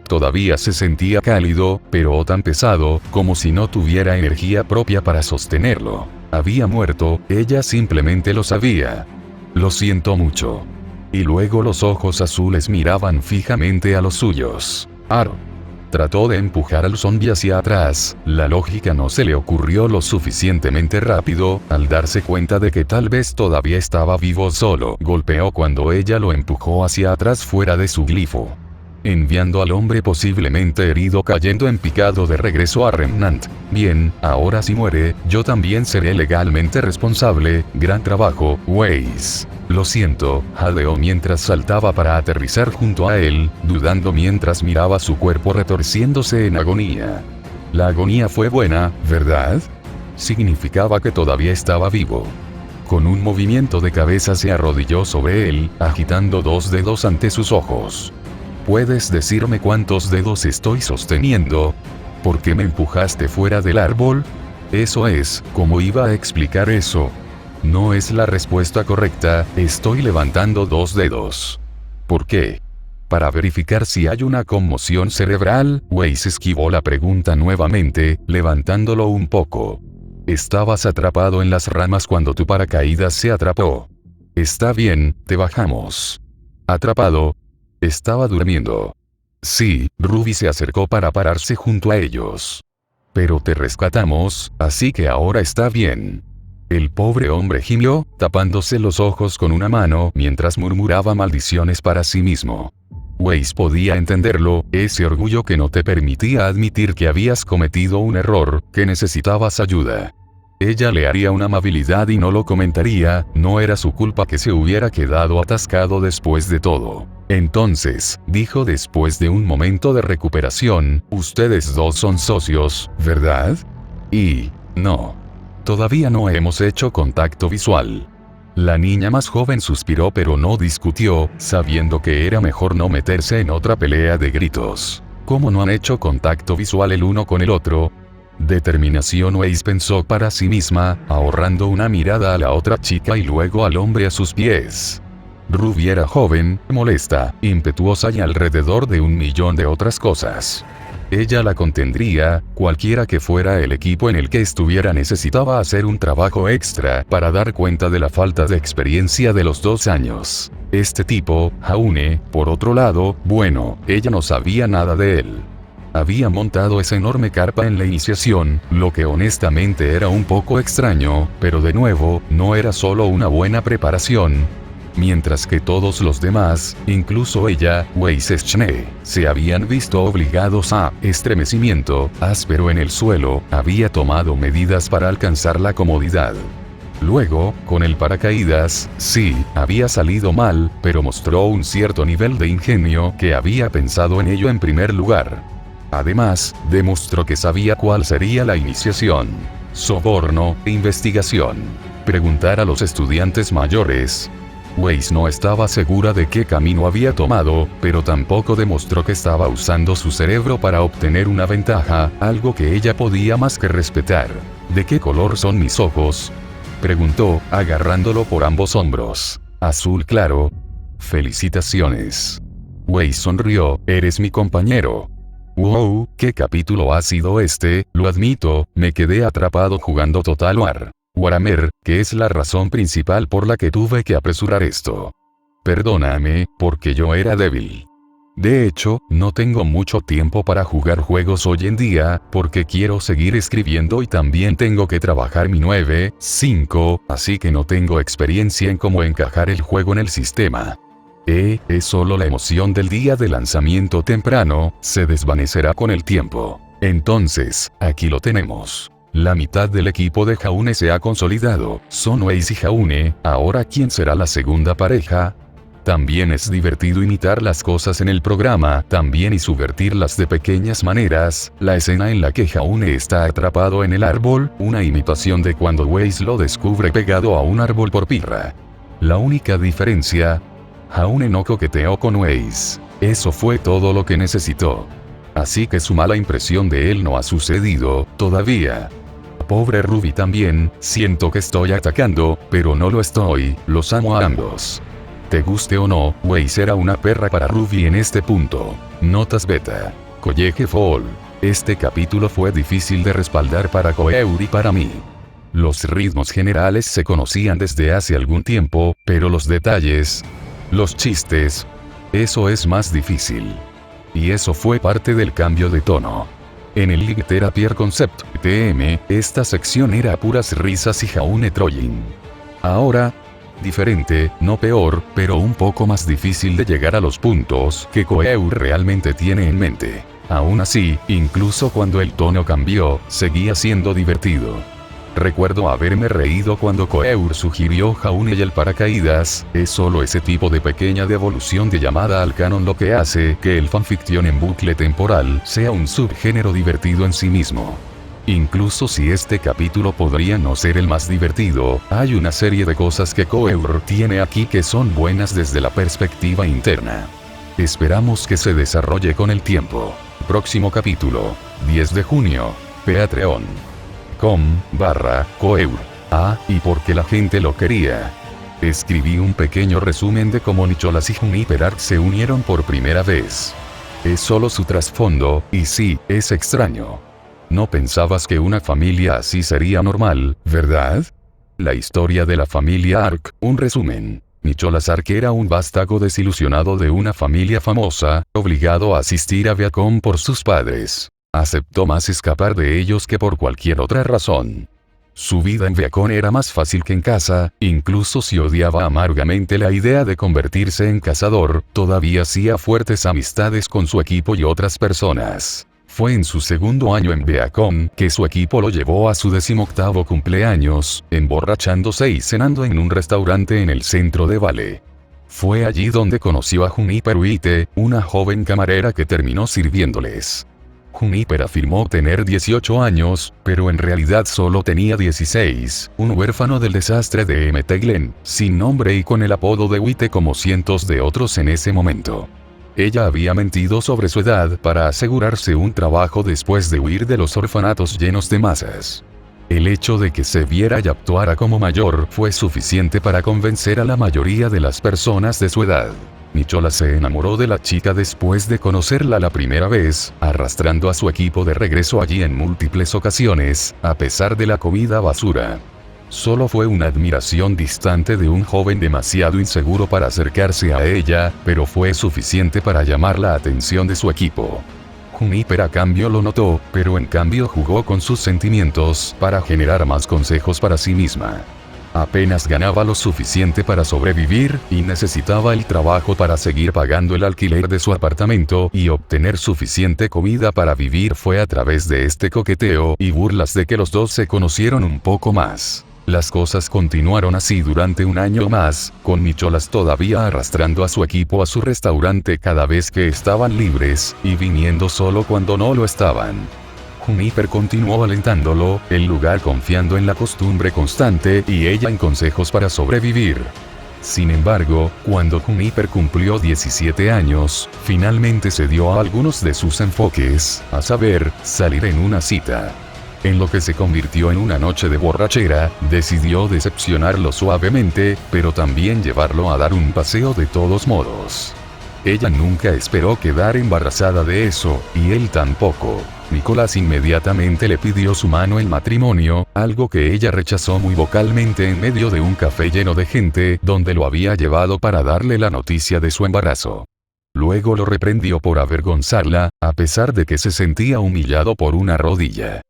A: Todavía se sentía cálido, pero tan pesado, como si no tuviera energía propia para sostenerlo. Había muerto, ella simplemente lo sabía. Lo siento mucho. Y luego los ojos azules miraban fijamente a los suyos. Trató de empujar al zombie hacia atrás, la lógica no se le ocurrió lo suficientemente rápido, al darse cuenta de que tal vez todavía estaba vivo solo golpeó cuando ella lo empujó hacia atrás fuera de su glifo, enviando al hombre posiblemente herido cayendo en picado de regreso a Remnant. Bien, ahora si muere, yo también seré legalmente responsable. Gran trabajo, Weiss. Lo siento, jadeó mientras saltaba para aterrizar junto a él, dudando mientras miraba su cuerpo retorciéndose en agonía. La agonía fue buena, ¿verdad? Significaba que todavía estaba vivo. Con un movimiento de cabeza se arrodilló sobre él, agitando 2 dedos ante sus ojos. ¿Puedes decirme cuántos dedos estoy sosteniendo? ¿Por qué me empujaste fuera del árbol? Eso es, ¿cómo iba a explicar eso? No es la respuesta correcta, estoy levantando 2 dedos. ¿Por qué? Para verificar si hay una conmoción cerebral. Weiss esquivó la pregunta nuevamente, levantándolo un poco. Estabas atrapado en las ramas cuando tu paracaídas se atrapó. Está bien, te bajamos. ¿Atrapado? Estaba durmiendo. Sí, Ruby se acercó para pararse junto a ellos. Pero te rescatamos, así que ahora está bien. El pobre hombre gimió, tapándose los ojos con una mano mientras murmuraba maldiciones para sí mismo. Weiss podía entenderlo, ese orgullo que no te permitía admitir que habías cometido un error, que necesitabas ayuda. Ella le haría una amabilidad y no lo comentaría, no era su culpa que se hubiera quedado atascado después de todo. Entonces, dijo después de un momento de recuperación, ustedes dos son socios, ¿verdad? Y, no. Todavía no hemos hecho contacto visual. La niña más joven suspiró pero no discutió, sabiendo que era mejor no meterse en otra pelea de gritos. ¿Cómo no han hecho contacto visual el uno con el otro? Determinación. Weiss pensó para sí misma, ahorrando una mirada a la otra chica y luego al hombre a sus pies. Ruby era joven, molesta, impetuosa y alrededor de 1.000.000 de otras cosas. Ella la contendría, cualquiera que fuera el equipo en el que estuviera necesitaba hacer un trabajo extra para dar cuenta de la falta de experiencia de los 2 años. Este tipo, Jaune, por otro lado, bueno, ella no sabía nada de él. Había montado esa enorme carpa en la iniciación, lo que honestamente era un poco extraño, pero de nuevo, no era solo una buena preparación. Mientras que todos los demás, incluso ella, Weiss Schne, se habían visto obligados a estremecimiento áspero en el suelo, había tomado medidas para alcanzar la comodidad. Luego, con el paracaídas, sí, había salido mal, pero mostró un cierto nivel de ingenio que había pensado en ello en primer lugar. Además, demostró que sabía cuál sería la iniciación. Soborno e investigación. Preguntar a los estudiantes mayores. Weiss no estaba segura de qué camino había tomado, pero tampoco demostró que estaba usando su cerebro para obtener una ventaja, algo que ella podía más que respetar. ¿De qué color son mis ojos?, preguntó, agarrándolo por ambos hombros. Azul claro. Felicitaciones. Weiss sonrió, eres mi compañero. Wow, ¿qué capítulo ha sido este? Lo admito, me quedé atrapado jugando Total War Warhammer, que es la razón principal por la que tuve que apresurar esto. Perdóname, porque yo era débil. De hecho, no tengo mucho tiempo para jugar juegos hoy en día, porque quiero seguir escribiendo y también tengo que trabajar mi 9/5, así que no tengo experiencia en cómo encajar el juego en el sistema. Es solo la emoción del día de lanzamiento temprano, se desvanecerá con el tiempo. Entonces, aquí lo tenemos. La mitad del equipo de Jaune se ha consolidado, son Weiss y Jaune, ahora ¿quién será la segunda pareja? También es divertido imitar las cosas en el programa, también y subvertirlas de pequeñas maneras, la escena en la que Jaune está atrapado en el árbol, una imitación de cuando Weiss lo descubre pegado a un árbol por pirra. La única diferencia, Jaune no coqueteó con Weiss. Eso fue todo lo que necesitó. Así que su mala impresión de él no ha sucedido, todavía. Pobre Ruby también, siento que estoy atacando, pero no lo estoy, los amo a ambos. Te guste o no, Weiss era una perra para Ruby en este punto. Notas beta. College Fall. Este capítulo fue difícil de respaldar para Coeur y para mí. Los ritmos generales se conocían desde hace algún tiempo, pero los detalles, los chistes, eso es más difícil. Y eso fue parte del cambio de tono. En el League Therapy Concept, TM, esta sección era puras risas y jaune trolling. Ahora, diferente, no peor, pero un poco más difícil de llegar a los puntos que Coeur realmente tiene en mente. Aún así, incluso cuando el tono cambió, seguía siendo divertido. Recuerdo haberme reído cuando Coeur sugirió Jaune y el paracaídas. Es solo ese tipo de pequeña devolución de llamada al canon lo que hace que el fanfiction en bucle temporal sea un subgénero divertido en sí mismo. Incluso si este capítulo podría no ser el más divertido, hay una serie de cosas que Coeur tiene aquí que son buenas desde la perspectiva interna. Esperamos que se desarrolle con el tiempo. Próximo capítulo, 10 de junio, patreon.com/Coeur. Y porque la gente lo quería. Escribí un pequeño resumen de cómo Nicholas y Juniper Ark se unieron por primera vez. Es solo su trasfondo, y sí, es extraño. No pensabas que una familia así sería normal, ¿verdad? La historia de la familia Ark, un resumen. Nicholas Ark era un vástago desilusionado de una familia famosa, obligado a asistir a Viacom por sus padres. Aceptó más escapar de ellos que por cualquier otra razón. Su vida en Viacom era más fácil que en casa, incluso si odiaba amargamente la idea de convertirse en cazador, todavía hacía fuertes amistades con su equipo y otras personas. Fue en su segundo año en Viacom que su equipo lo llevó a su 18º cumpleaños, emborrachándose y cenando en un restaurante en el centro de Vale. Fue allí donde conoció a Juniper Huite, una joven camarera que terminó sirviéndoles. Juniper afirmó tener 18 años, pero en realidad solo tenía 16, un huérfano del desastre de Mt. Glen, sin nombre y con el apodo de Huite como cientos de otros en ese momento. Ella había mentido sobre su edad para asegurarse un trabajo después de huir de los orfanatos llenos de masas. El hecho de que se viera y actuara como mayor fue suficiente para convencer a la mayoría de las personas de su edad. Nicholas se enamoró de la chica después de conocerla la primera vez, arrastrando a su equipo de regreso allí en múltiples ocasiones, a pesar de la comida basura. Solo fue una admiración distante de un joven demasiado inseguro para acercarse a ella, pero fue suficiente para llamar la atención de su equipo. Juniper a cambio lo notó, pero en cambio jugó con sus sentimientos para generar más consejos para sí misma. Apenas ganaba lo suficiente para sobrevivir, y necesitaba el trabajo para seguir pagando el alquiler de su apartamento y obtener suficiente comida para vivir. Fue a través de este coqueteo y burlas de que los dos se conocieron un poco más. Las cosas continuaron así durante un año más, con Nicholas todavía arrastrando a su equipo a su restaurante cada vez que estaban libres, y viniendo solo cuando no lo estaban. Juniper continuó alentándolo, el lugar confiando en la costumbre constante y ella en consejos para sobrevivir. Sin embargo, cuando Juniper cumplió 17 años, finalmente cedió a algunos de sus enfoques, a saber, salir en una cita. En lo que se convirtió en una noche de borrachera, decidió decepcionarlo suavemente, pero también llevarlo a dar un paseo de todos modos. Ella nunca esperó quedar embarazada de eso, y él tampoco. Nicholas inmediatamente le pidió su mano en matrimonio, algo que ella rechazó muy vocalmente en medio de un café lleno de gente, donde lo había llevado para darle la noticia de su embarazo. Luego lo reprendió por avergonzarla, a pesar de que se sentía humillado por una rodilla.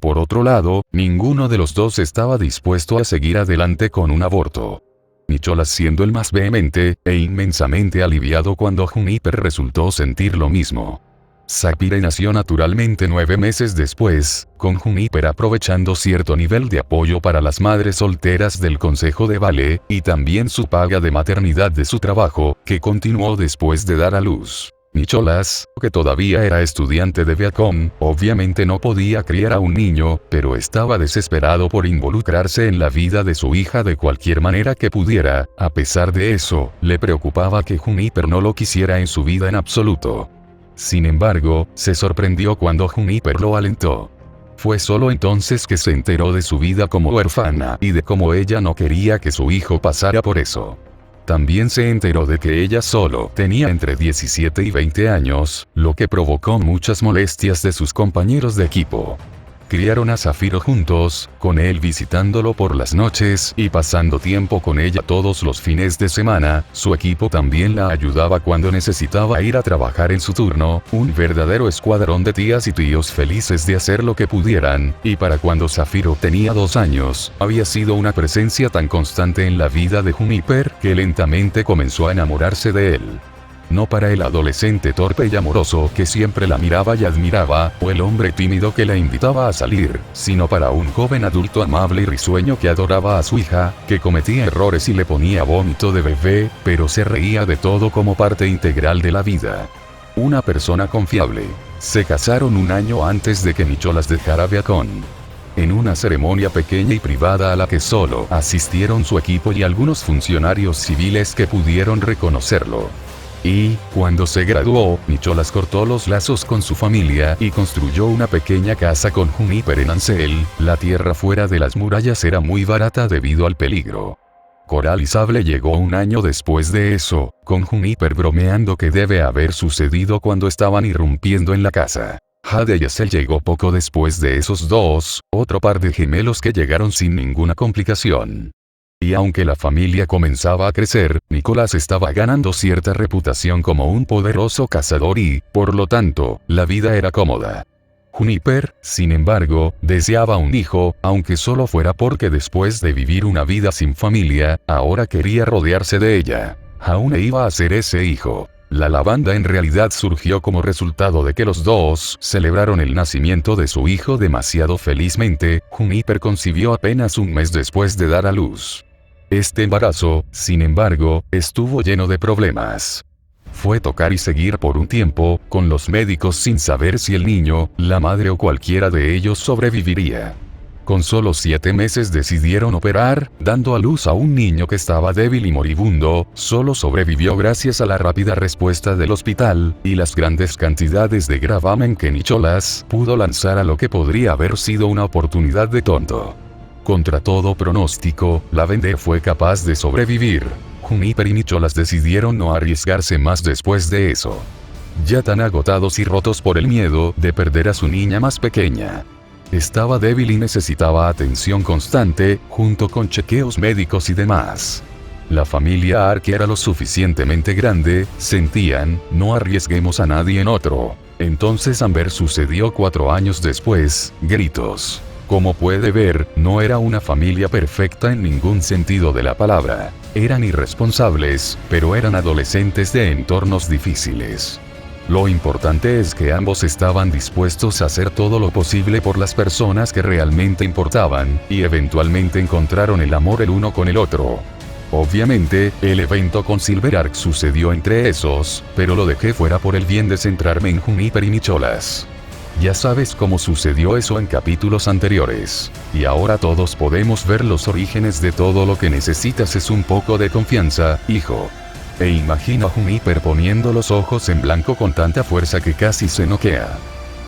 A: Por otro lado, ninguno de los dos estaba dispuesto a seguir adelante con un aborto. Nicholas siendo el más vehemente, e inmensamente aliviado cuando Juniper resultó sentir lo mismo. Sapphire nació naturalmente 9 meses después, con Juniper aprovechando cierto nivel de apoyo para las madres solteras del Consejo de Vale, y también su paga de maternidad de su trabajo, que continuó después de dar a luz. Nicholas, que todavía era estudiante de Viacom, obviamente no podía criar a un niño, pero estaba desesperado por involucrarse en la vida de su hija de cualquier manera que pudiera. A pesar de eso, le preocupaba que Juniper no lo quisiera en su vida en absoluto. Sin embargo, se sorprendió cuando Juniper lo alentó. Fue solo entonces que se enteró de su vida como huérfana y de cómo ella no quería que su hijo pasara por eso. También se enteró de que ella solo tenía entre 17 y 20 años, lo que provocó muchas molestias de sus compañeros de equipo. Criaron a Zafiro juntos, con él visitándolo por las noches y pasando tiempo con ella todos los fines de semana. Su equipo también la ayudaba cuando necesitaba ir a trabajar en su turno, un verdadero escuadrón de tías y tíos felices de hacer lo que pudieran, y para cuando Zafiro tenía 2 años, había sido una presencia tan constante en la vida de Juniper que lentamente comenzó a enamorarse de él. No para el adolescente torpe y amoroso que siempre la miraba y admiraba, o el hombre tímido que la invitaba a salir, sino para un joven adulto amable y risueño que adoraba a su hija, que cometía errores y le ponía vómito de bebé, pero se reía de todo como parte integral de la vida. Una persona confiable. Se casaron un año antes de que Nicholas dejara Beacon. En una ceremonia pequeña y privada a la que solo asistieron su equipo y algunos funcionarios civiles que pudieron reconocerlo. Y, cuando se graduó, Nicholas cortó los lazos con su familia y construyó una pequeña casa con Juniper en Ansel. La tierra fuera de las murallas era muy barata debido al peligro. Coral y Sable llegó un año después de eso, con Juniper bromeando que debe haber sucedido cuando estaban irrumpiendo en la casa. Jade y Hazel llegó poco después de esos dos, otro par de gemelos que llegaron sin ninguna complicación. Y aunque la familia comenzaba a crecer, Nicholas estaba ganando cierta reputación como un poderoso cazador y, por lo tanto, la vida era cómoda. Juniper, sin embargo, deseaba un hijo, aunque solo fuera porque después de vivir una vida sin familia, ahora quería rodearse de ella. Aún iba a ser ese hijo. La lavanda en realidad surgió como resultado de que los dos celebraron el nacimiento de su hijo demasiado felizmente. Juniper concibió apenas un mes después de dar a luz. Este embarazo, sin embargo, estuvo lleno de problemas. Fue tocar y seguir por un tiempo, con los médicos sin saber si el niño, la madre o cualquiera de ellos sobreviviría. Con solo 7 meses decidieron operar, dando a luz a un niño que estaba débil y moribundo. Solo sobrevivió gracias a la rápida respuesta del hospital, y las grandes cantidades de gravamen que Nicholas pudo lanzar a lo que podría haber sido una oportunidad de tonto. Contra todo pronóstico, Lavender fue capaz de sobrevivir. Juniper y Nicholas decidieron no arriesgarse más después de eso. Ya tan agotados y rotos por el miedo de perder a su niña más pequeña. Estaba débil y necesitaba atención constante, junto con chequeos médicos y demás. La familia Ark era lo suficientemente grande, sentían, no arriesguemos a nadie en otro. Entonces Amber sucedió 4 años después, gritos. Como puede ver, no era una familia perfecta en ningún sentido de la palabra. Eran irresponsables, pero eran adolescentes de entornos difíciles. Lo importante es que ambos estaban dispuestos a hacer todo lo posible por las personas que realmente importaban, y eventualmente encontraron el amor el uno con el otro. Obviamente, el evento con Silver Ark sucedió entre esos, pero lo dejé fuera por el bien de centrarme en Juniper y Nicholas. Ya sabes cómo sucedió eso en capítulos anteriores. Y ahora todos podemos ver los orígenes de todo. Lo que necesitas es un poco de confianza, hijo. E imagino a Juniper poniendo los ojos en blanco con tanta fuerza que casi se noquea.